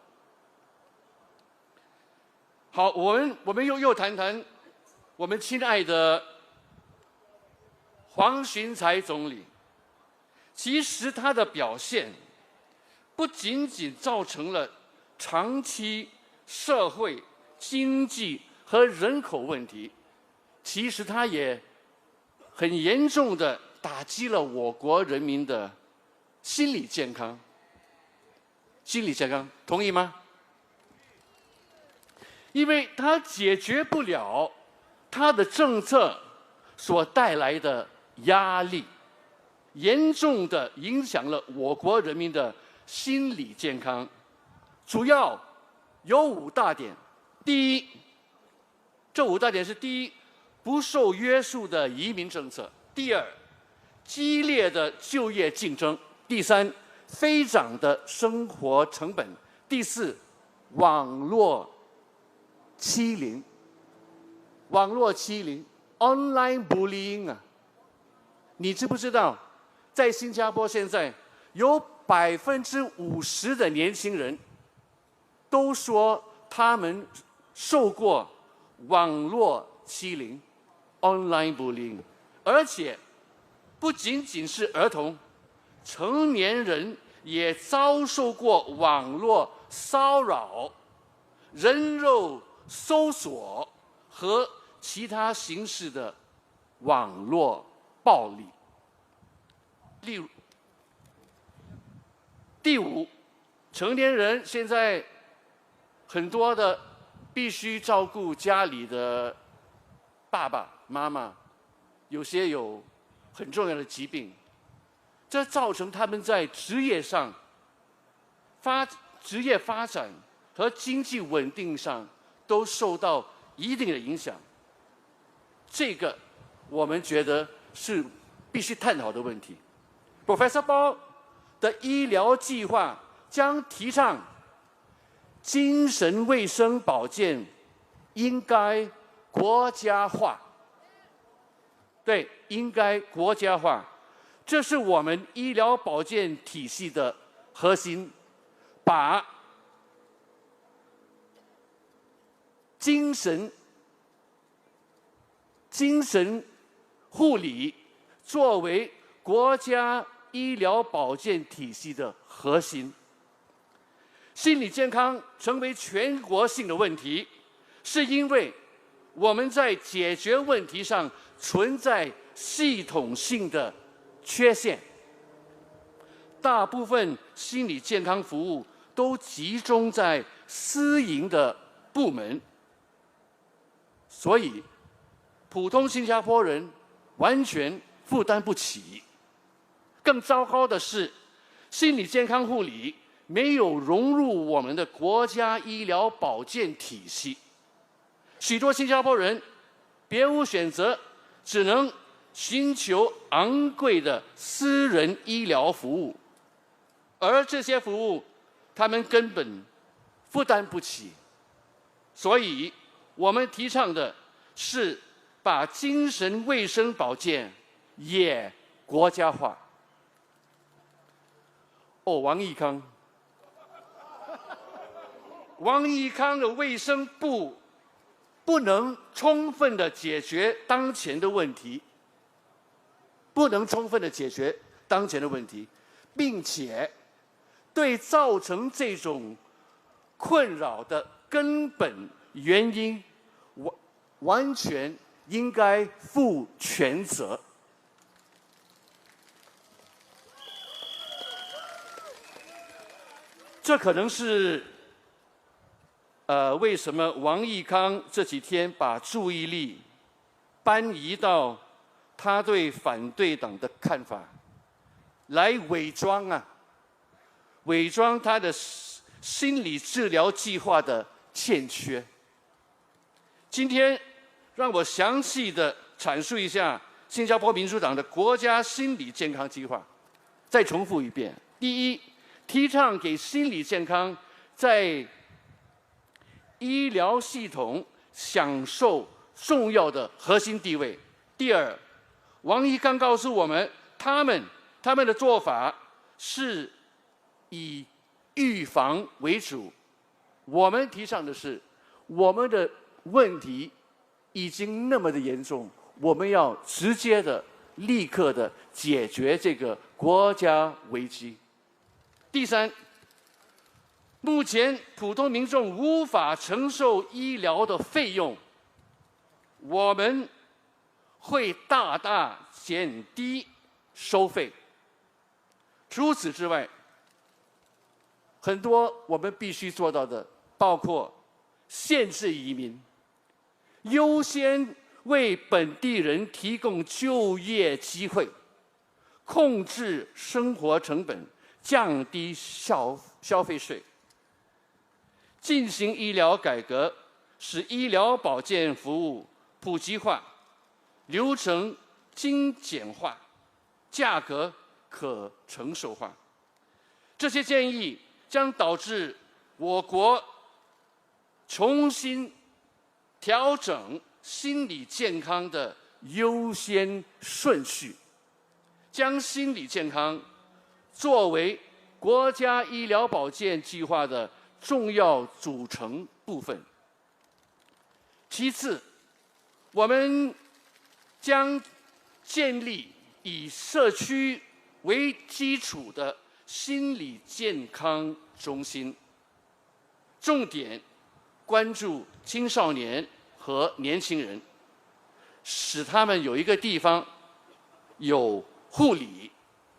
好，我们又谈谈我们亲爱的黄循财总理。其实他的表现不仅仅造成了长期社会、经济和人口问题，其实他也很严重的打击了我国人民的心理健康。心理健康，同意吗？因为它解决不了它的政策所带来的压力，严重的影响了我国人民的心理健康。主要有5大点。第一，这5大点是：第一，不受约束的移民政策；第二，激烈的就业竞争；第三，飞涨的生活成本；第四，网络欺凌。网络欺凌 ，online bullying 啊！你知不知道，在新加坡现在有50%的年轻人都说他们受过网络欺凌 （online bullying）， 而且不仅仅是儿童，成年人也遭受过网络骚扰、人肉搜索和其他形式的网络暴力。例如，第5，成年人现在很多的必须照顾家里的爸爸妈妈，有些有很重要的疾病，这造成他们在职业上职业发展和经济稳定上都受到一定的影响。这个我们觉得是必须探讨的问题。Professor Paul 的医疗计划将提倡精神卫生保健应该国家化。对，应该国家化，这是我们医疗保健体系的核心，把精神护理作为国家医疗保健体系的核心。心理健康成为全国性的问题，是因为我们在解决问题上存在系统性的缺陷。大部分心理健康服务都集中在私营的部门，所以普通新加坡人完全负担不起。更糟糕的是，心理健康护理没有融入我们的国家医疗保健体系，许多新加坡人别无选择，只能寻求昂贵的私人医疗服务，而这些服务他们根本负担不起。所以我们提倡的是把精神卫生保健也国家化。王义康的卫生部不能充分的解决当前的问题，并且对造成这种困扰的根本原因完全应该负全责。这可能是为什么王义康这几天把注意力搬移到他对反对党的看法，来伪装他的心理治疗计划的欠缺。今天让我详细的阐述一下新加坡民主党的国家心理健康计划。再重复一遍：第一，提倡给心理健康在医疗系统享受重要的核心地位。第二，王毅刚告诉我们，他们的做法是以预防为主。我们提倡的是，我们的问题已经那么的严重，我们要直接的、立刻的解决这个国家危机。第三，目前普通民众无法承受医疗的费用，我们会大大减低收费。除此之外，很多我们必须做到的，包括限制移民，优先为本地人提供就业机会，控制生活成本，降低消费税，进行医疗改革，使医疗保健服务普及化，流程精简化，价格可承受化。这些建议将导致我国重新调整心理健康的优先顺序，将心理健康作为国家医疗保健计划的重要组成部分。其次，我们将建立以社区为基础的心理健康中心，重点关注青少年和年轻人，使他们有一个地方有护理、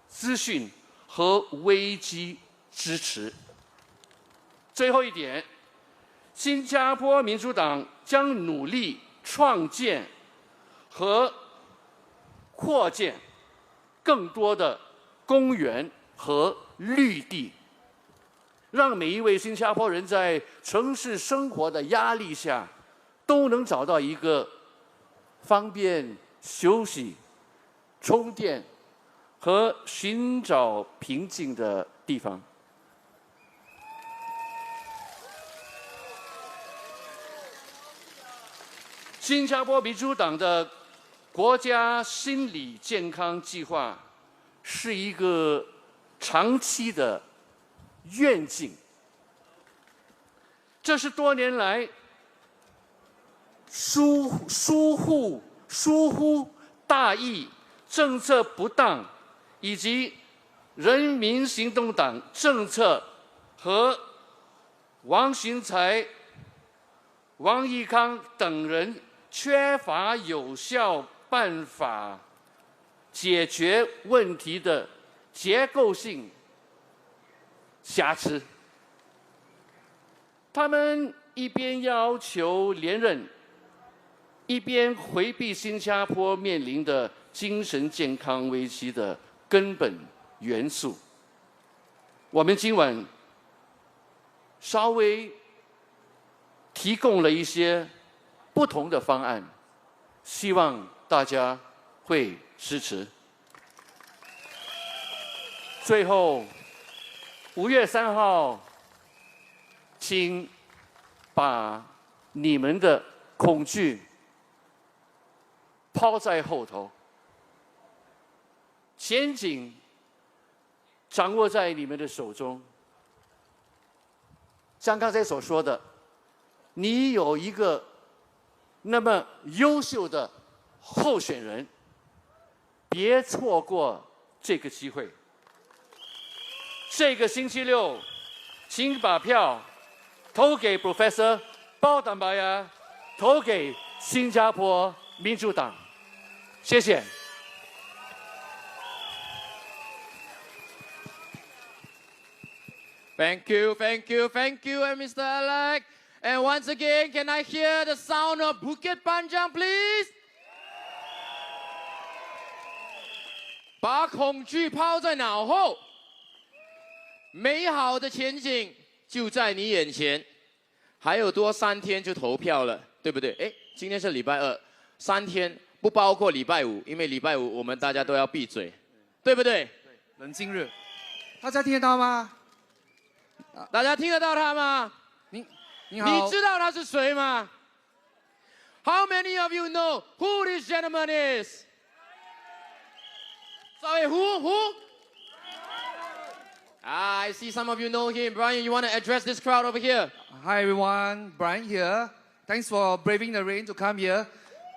资讯和危机支持。最后一点，新加坡民主党将努力创建和扩建更多的公园和绿地，让每一位新加坡人在城市生活的压力下，都能找到一个方便休息、充电和寻找平静的地方。新加坡民主党的国家心理健康计划是一个长期的愿景，这是多年来疏忽大意、政策不当，以及人民行动党政策和王群才、王义康等人缺乏有效办法解决问题的结构性瑕疵。他们一边要求连任，一边回避新加坡面临的精神健康危机的根本元素。我们今晚稍微提供了一些不同的方案，希望大家会支持。最后，5月3号，请把你们的恐惧抛在后头，前景掌握在你们的手中。像刚才所说的，你有一个那么优秀的候选人，别错过这个机会。这个星期六，请把票投给 Professor 包丹巴呀，投给新加坡民主党。谢谢。Thank you, thank you, thank you, and Mr. Alec. And once again, can I hear the sound of Bukit Panjang, please? 把恐惧抛在脑后，美好的前景就在你眼前。还有多3天就投票了，对不对？哎，今天是礼拜2，3天不包括礼拜5，因为礼拜5我们大家都要闭嘴，对不对？冷静日，大家听得到吗？大家听得到他吗？你知道他是谁吗？ How many of you know who this gentleman is? Sorry, who? I see some of you know him. Brian, you want to address this crowd over here? Hi everyone, Brian here. Thanks for braving the rain to come here.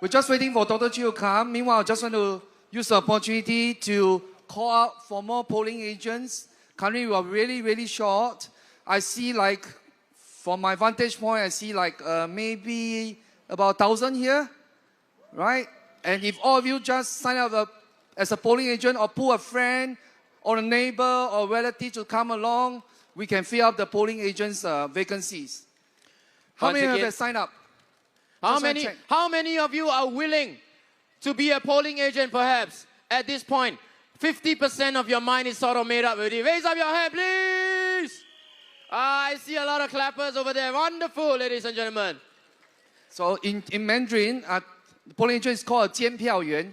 We're just waiting for Dr. Chiu to come. Meanwhile, I just want to use the opportunity to call out for more polling agents. Currently, we are really short. I see like, from my vantage point, I see like maybe about 1,000 here, right? And if all of you just sign up as a polling agent or pull a friend or a neighbor or relative to come along, we can fill up the polling agents' vacancies. How many of you sign up? How many of you are willing to be a polling agent perhaps at this point? 50% of your mind is sort of made up already. Raise up your hand, please. I see a lot of clappers over there. Wonderful, ladies and gentlemen. So in Mandarin, the polling agent is called a 监票员.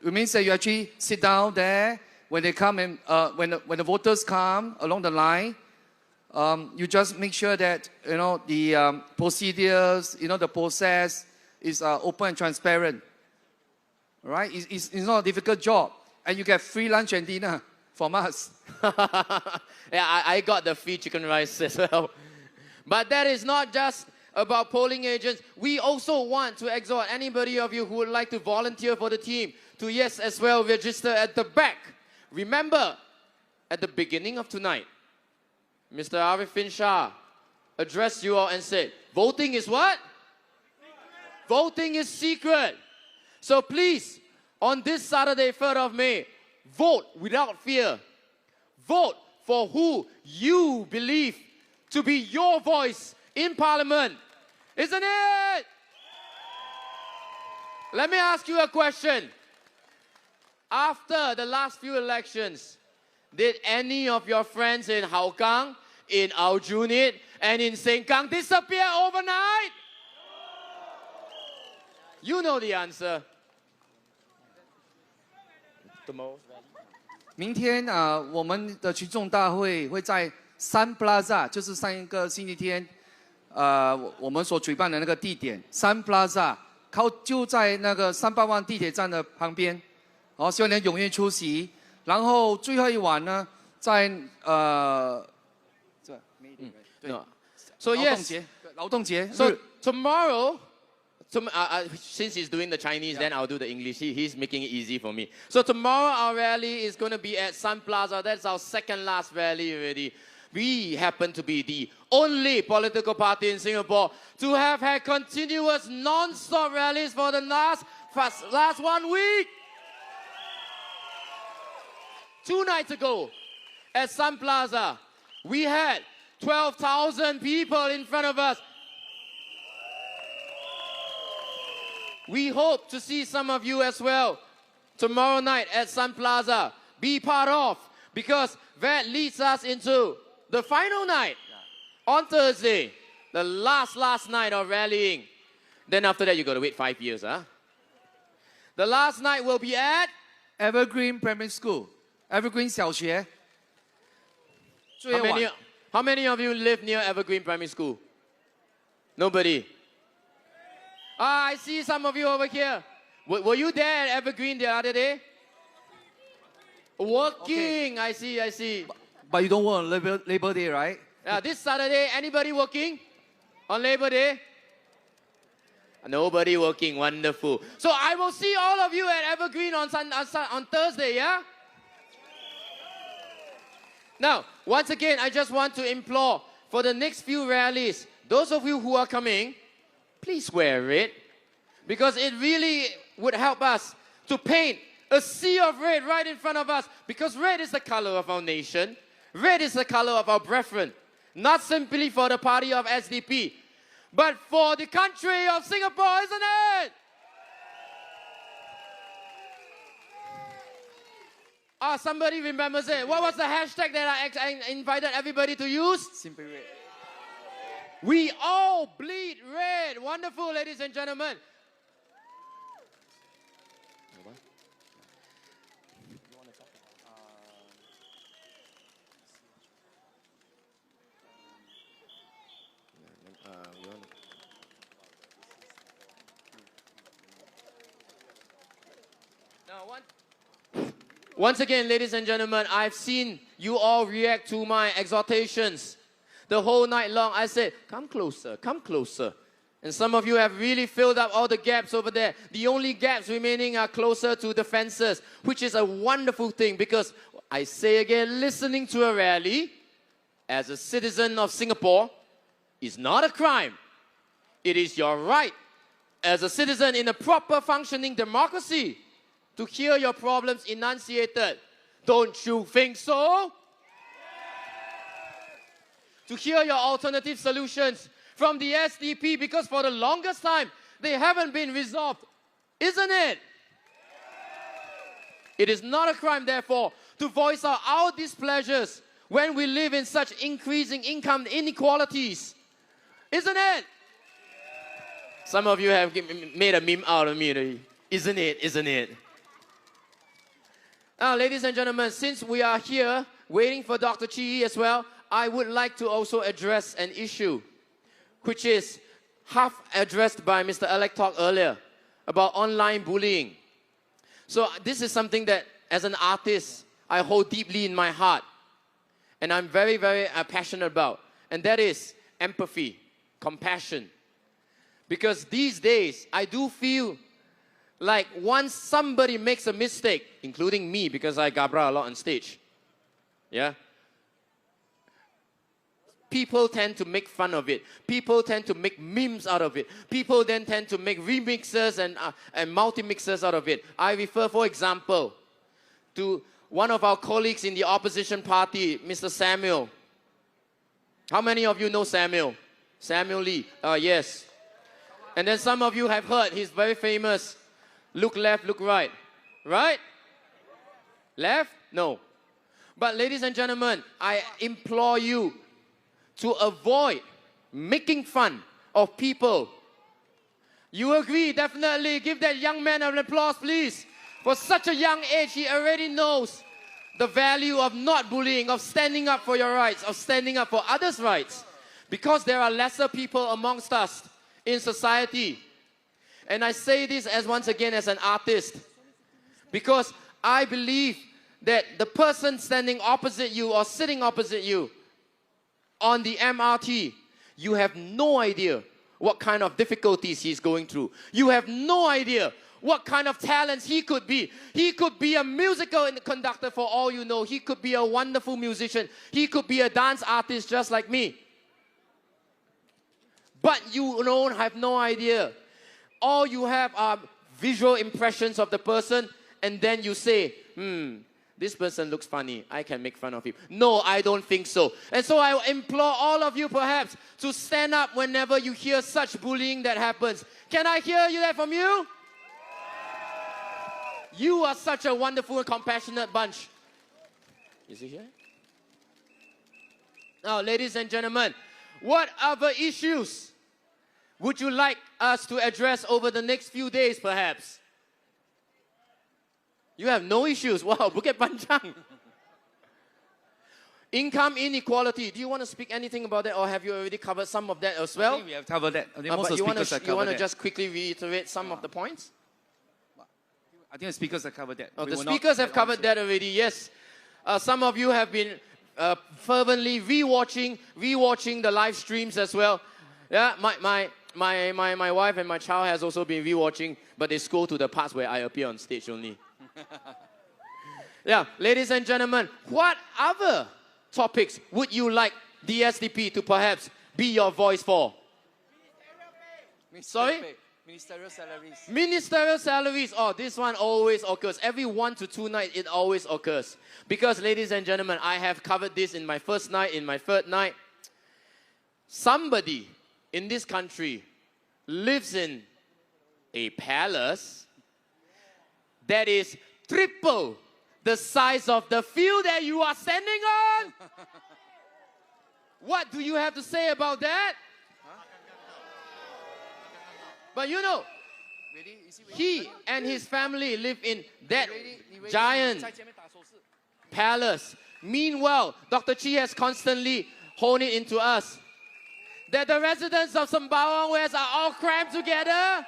It means that you actually sit down there when they come and when the voters come along the line. You just make sure that the procedures, the process is open and transparent. Right? It's not a difficult job, and you get free lunch and dinner from us. Yeah, I got the free chicken rice as well. But that is not just about polling agents. We also want to exhort anybody of you who would like to volunteer for the team to, yes, as well, register at the back. Remember, at the beginning of tonight, Mr. Arifin Shah addressed you all and said, voting is what? Voting is secret. So please, on this Saturday, 3rd of May, vote without fear. Vote for who you believe to be your voice in Parliament. Isn't it? Let me ask you a question. After the last few elections, did any of your friends in Hougang, in Aljunied, and in Sengkang disappear overnight? You know the answer. 明天我们的群众大会会在Sun Plaza， 就是上一个星期天，我们所举办的那个地点 Sun Plaza， 就在那个381地铁站的旁边。好，希望你踊跃出席。然后最后一晚呢，在So yes, 劳动节。So tomorrow. Since he's doing the Chinese, then I'll do the English. He's making it easy for me. So tomorrow our rally is going to be at Sun Plaza. That's our second last rally already. We happen to be the only political party in Singapore to have had continuous non-stop rallies for the last 1 week. 2 nights ago at Sun Plaza, we had 12,000 people in front of us. We hope to see some of you as well tomorrow night at Sun Plaza. Be part of, because that leads us into the final night on Thursday, the last night of rallying. Then after that, you got to wait 5 years, huh? The last night will be at Evergreen Primary School, Evergreen 小学。 How many of you live near Evergreen Primary School? Nobody. I see some of you over here. Were you there at Evergreen the other day? Working, okay. I see. But you don't work on Labor Day, right? Yeah, this Saturday, anybody working on Labor Day? Nobody working, wonderful. So I will see all of you at Evergreen on Thursday, yeah? Now, once again, I just want to implore for the next few rallies, those of you who are coming, please wear red, because it really would help us to paint a sea of red right in front of us, because red is the color of our nation. Red is the color of our brethren, not simply for the party of SDP, but for the country of Singapore, isn't it? Somebody remembers it. What was the hashtag that I invited everybody to use? Simply red. We all bleed red. Wonderful, ladies and gentlemen. you want Once again, ladies and gentlemen, I've seen you all react to my exhortations. The whole night long, I said, come closer, come closer. And some of you have really filled up all the gaps over there. The only gaps remaining are closer to the fences, which is a wonderful thing because, I say again, listening to a rally as a citizen of Singapore is not a crime. It is your right as a citizen in a proper functioning democracy to hear your problems enunciated. Don't you think so? To hear your alternative solutions from the SDP because for the longest time, they haven't been resolved. Isn't it? It is not a crime, therefore, to voice out our displeasures when we live in such increasing income inequalities. Isn't it? Some of you have made a meme out of me already. Isn't it? Isn't it? Now, ladies and gentlemen, since we are here waiting for Dr. Chi as well, I would like to also address an issue which is half addressed by Mr. Alec talk earlier about online bullying. So this is something that, as an artist, I hold deeply in my heart. And I'm very, very passionate about. And that is empathy, compassion. Because these days, I do feel like once somebody makes a mistake, including me, because I gabra a lot on stage, yeah? People tend to make fun of it. People tend to make memes out of it. People then tend to make remixes and multi-mixes out of it. I refer, for example, to one of our colleagues in the opposition party, Mr. Samuel. How many of you know Samuel? Samuel Lee. Yes. And then some of you have heard, he's very famous. Look left, look right. Right? Left? No. But ladies and gentlemen, I implore you to avoid making fun of people. You agree, definitely. Give that young man an applause, please. For such a young age, he already knows the value of not bullying, of standing up for your rights, of standing up for others' rights. Because there are lesser people amongst us in society. And I say this as once again as an artist. Because I believe that the person standing opposite you or sitting opposite you on the MRT, you have no idea what kind of difficulties he's going through. You have no idea what kind of talents he could be. He could be a musical conductor for all you know. He could be a wonderful musician. He could be a dance artist just like me. But you don't have no idea. All you have are visual impressions of the person, and then you say, this person looks funny. I can make fun of him. No, I don't think so. And so I implore all of you perhaps to stand up whenever you hear such bullying that happens. Can I hear that from you? You are such a wonderful and compassionate bunch. Is he here? Now, ladies and gentlemen, what other issues would you like us to address over the next few days perhaps? You have no issues. Wow, Bukit Panjang. Income inequality. Do you want to speak anything about that, or have you already covered some of that as well? I think we have covered that. I think most but of the speakers have covered that. You want to just quickly reiterate some of the points? I think the speakers have covered that. Oh, the speakers have covered that already, yes. Some of you have been fervently rewatching the live streams as well. Yeah, my wife and my child has also been rewatching, but they scroll to the parts where I appear on stage only. Yeah, ladies and gentlemen, what other topics would you like the SDP to perhaps be your voice for? Sorry? Ministerial salaries. Ministerial salaries. Oh, this one always occurs. Every 1 to 2 nights, it always occurs. Because, ladies and gentlemen, I have covered this in my first night, in my third night. Somebody in this country lives in a palace that is triple the size of the field that you are standing on. What do you have to say about that? But you know, he and his family live in that giant palace. Meanwhile, Dr. Chi has constantly honed it into us that the residents of Sembawang West are all crammed together?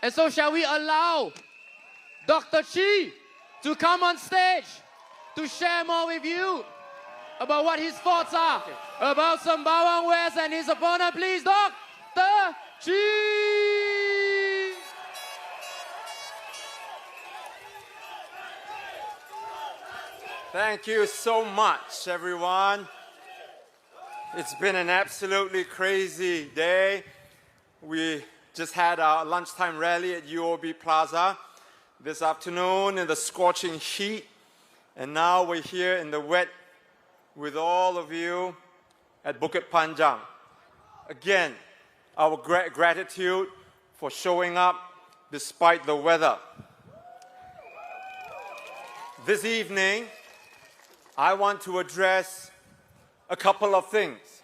And so shall we allow Dr. Chi to come on stage to share more with you about what his thoughts are about Sembawang West and his opponent. Please, Dr. Chi! Thank you so much, everyone. It's been an absolutely crazy day. We just had our lunchtime rally at UOB Plaza this afternoon in the scorching heat. And now we're here in the wet with all of you at Bukit Panjang. Again, our gratitude for showing up despite the weather. This evening, I want to address a couple of things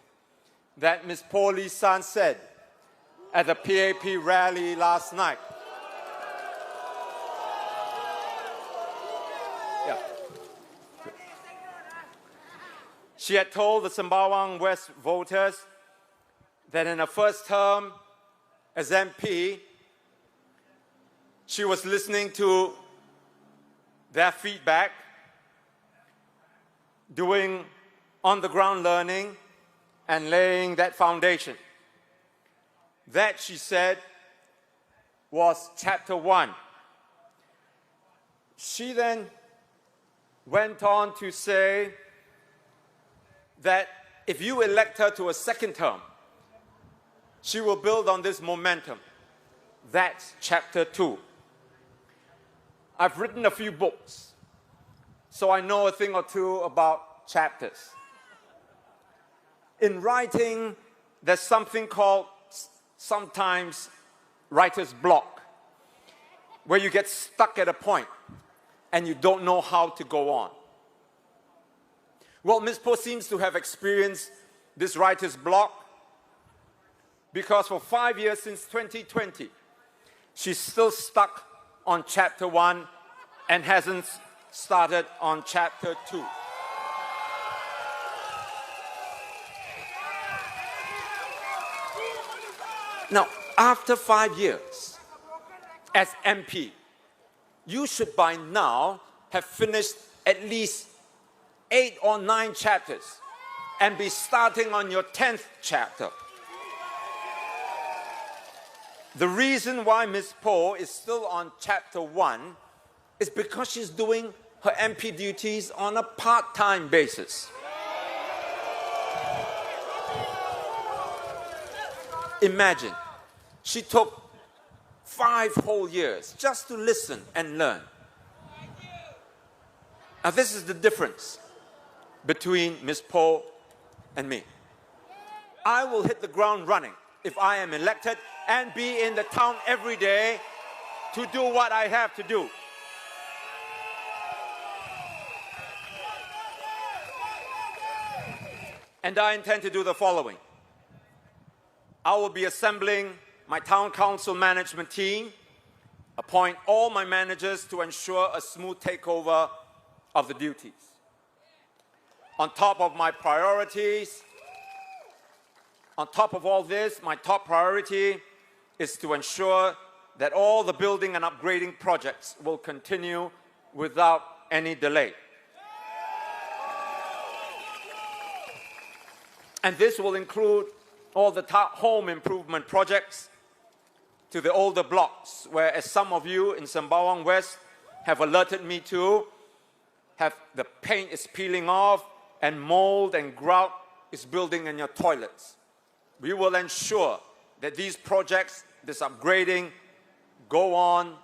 that Ms. Po Lee San said at the PAP rally last night. Yeah. She had told the Sembawang West voters that in her first term as MP, she was listening to their feedback, doing on-the-ground learning, and laying that foundation. That, she said, was chapter 1. She then went on to say that if you elect her to a second term, she will build on this momentum. That's chapter 2. I've written a few books, so I know a thing or two about chapters. In writing, there's something called sometimes writer's block, where you get stuck at a point and you don't know how to go on. Well, Ms. Po seems to have experienced this writer's block because for 5 years since 2020, she's still stuck on chapter 1 and hasn't started on chapter 2. Now, after 5 years as MP, you should by now have finished at least 8 or 9 chapters and be starting on your 10th chapter. The reason why Ms. Po is still on chapter 1 is because she's doing her MP duties on a part-time basis. Imagine, she took 5 whole years just to listen and learn. Now this is the difference between Ms. Po and me. I will hit the ground running if I am elected and be in the town every day to do what I have to do. And I intend to do the following. I will be assembling my town council management team, appoint all my managers to ensure a smooth takeover of the duties. On top of my priorities, on top of all this, my top priority is to ensure that all the building and upgrading projects will continue without any delay. And this will include all the home improvement projects to the older blocks, where, as some of you in Sembawang West have alerted me to, the paint is peeling off and mold and grout is building in your toilets. We will ensure that these projects, this upgrading, go on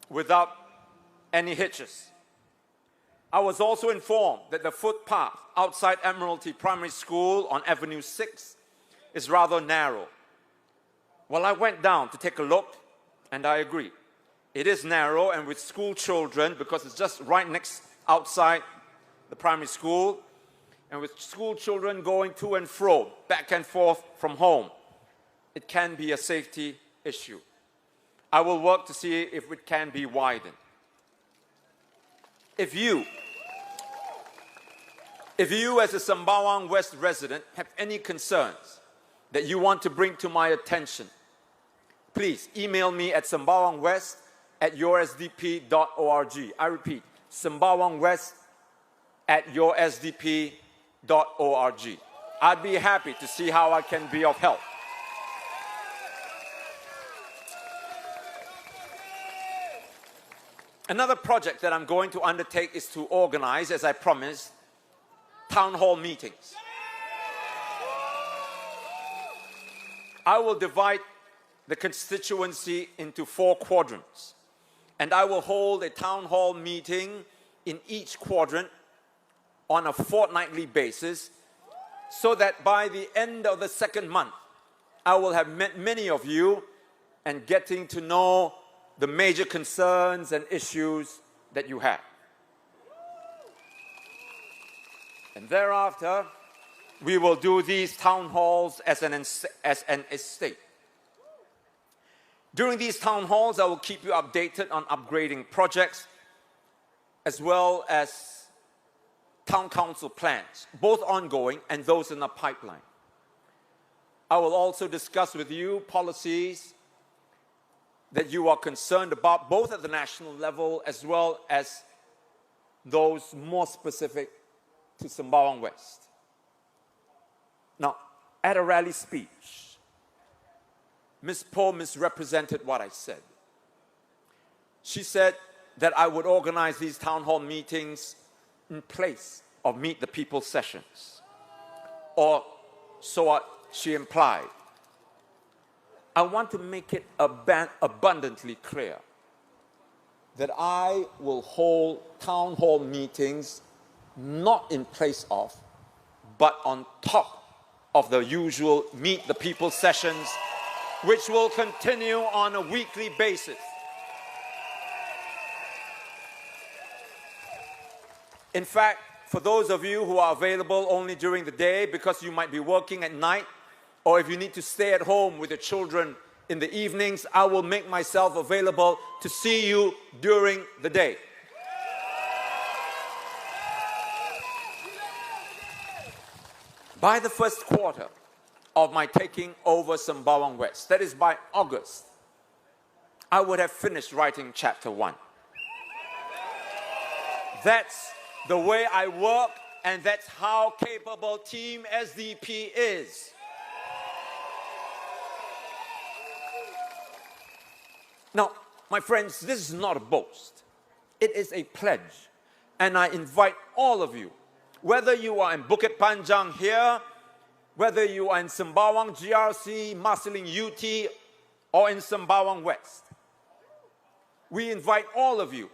without any hitches. I was also informed that the footpath outside Admiralty Primary School on Avenue 6 is rather narrow. Well, I went down to take a look, and I agree. It is narrow, and with school children, because it's just right next outside the primary school, and with school children going to and fro, back and forth from home, it can be a safety issue. I will work to see if it can be widened. If you If you as a Sembawang West resident have any concerns that you want to bring to my attention, please email me at sembawangwest@yoursdp.org. I repeat, sembawangwest@yoursdp.org. I'd be happy to see how I can be of help. Another project that I'm going to undertake is to organize, as I promised, town hall meetings. I will divide the constituency into 4 quadrants, and I will hold a town hall meeting in each quadrant on a fortnightly basis, so that by the end of the second month, I will have met many of you and getting to know the major concerns and issues that you have. And thereafter, we will do these town halls as an estate. During these town halls, I will keep you updated on upgrading projects as well as town council plans, both ongoing and those in the pipeline. I will also discuss with you policies that you are concerned about, both at the national level as well as those more specific to Sembawang West. Now, at a rally speech, Ms. Poh misrepresented what I said. She said that I would organize these town hall meetings in place of Meet the People sessions, or so what she implied. I want to make it abundantly clear that I will hold town hall meetings not in place of, but on top of the usual Meet the People sessions, which will continue on a weekly basis. In fact, for those of you who are available only during the day because you might be working at night, or if you need to stay at home with your children in the evenings, I will make myself available to see you during the day. By the first quarter of my taking over Sembawang West, that is by August, I would have finished writing chapter 1. That's the way I work, and that's how capable Team SDP is. Now, my friends, this is not a boast. It is a pledge. And I invite all of you, whether you are in Bukit Panjang here, whether you are in Sembawang GRC, Marsiling UT, or in Sembawang West, we invite all of you,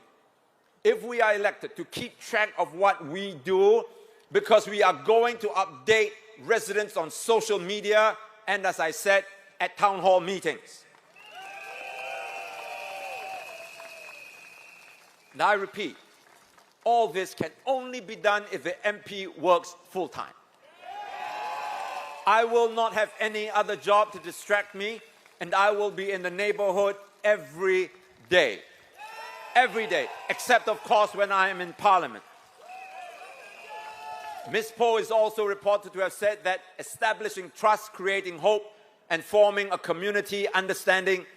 if we are elected, to keep track of what we do, because we are going to update residents on social media and, as I said, at town hall meetings. And I repeat, all this can only be done if the MP works full-time. I will not have any other job to distract me, and I will be in the neighborhood every day. Every day, except of course when I am in Parliament. Ms. Poh is also reported to have said that establishing trust, creating hope, and forming a community understanding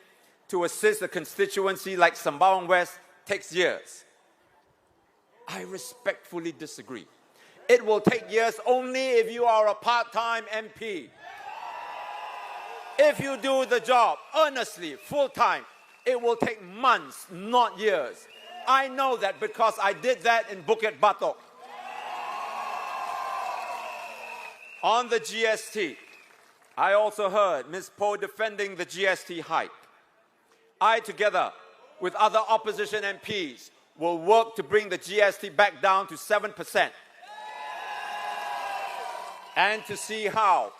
to assist a constituency like Sembawang West takes years. I respectfully disagree. It will take years only if you are a part-time MP. If you do the job earnestly, full-time, it will take months, not years. I know that because I did that in Bukit Batok. On the GST, I also heard Ms. Poh defending the GST hike. I, together with other opposition MPs, will work to bring the GST back down to 7%, and to see how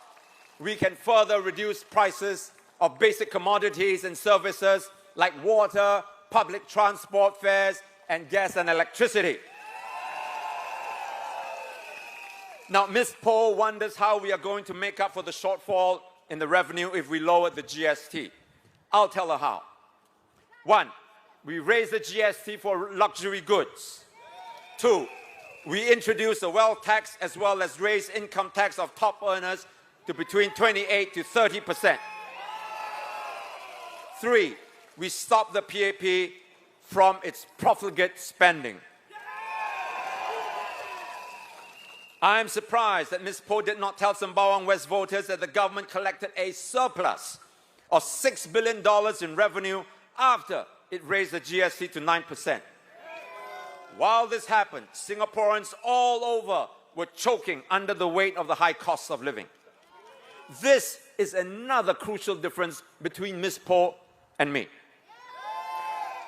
we can further reduce prices of basic commodities and services like water, public transport fares, and gas and electricity. Now, Ms. Poh wonders how we are going to make up for the shortfall in the revenue if we lower the GST. I'll tell her how. 1, we raise the GST for luxury goods. 2, We introduced a wealth tax as well as raised income tax of top earners to between 28 to 30%. 3, we stopped the PAP from its profligate spending. I am surprised that Ms. Poh did not tell Sembawang West voters that the government collected a surplus of $6 billion in revenue after it raised the GST to 9%. While this happened, Singaporeans all over were choking under the weight of the high costs of living. This is another crucial difference between Ms. Poh and me.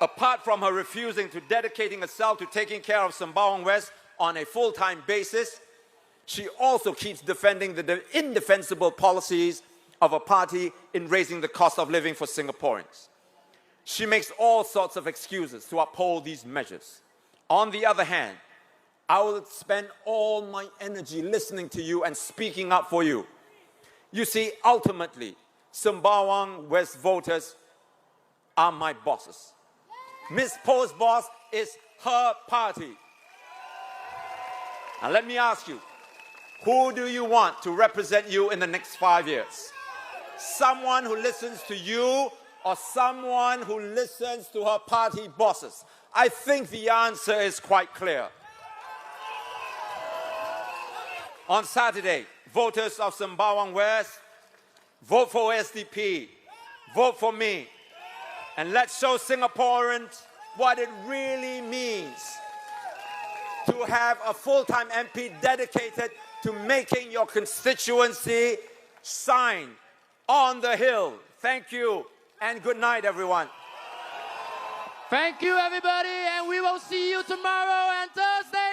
Apart from her refusing to dedicating herself to taking care of Sembawang West on a full-time basis, she also keeps defending the indefensible policies of a party in raising the cost of living for Singaporeans. She makes all sorts of excuses to uphold these measures. On the other hand, I will spend all my energy listening to you and speaking up for you. You see, ultimately, Sembawang West voters are my bosses. Ms. Poh's boss is her party. Now let me ask you, who do you want to represent you in the next 5 years? Someone who listens to you or someone who listens to her party bosses? I think the answer is quite clear. On Saturday, voters of Sembawang West, vote for SDP, vote for me, and let's show Singaporeans what it really means to have a full-time MP dedicated to making your constituency shine on the hill. Thank you, and good night, everyone. Thank you, everybody, and we will see you tomorrow and Thursday.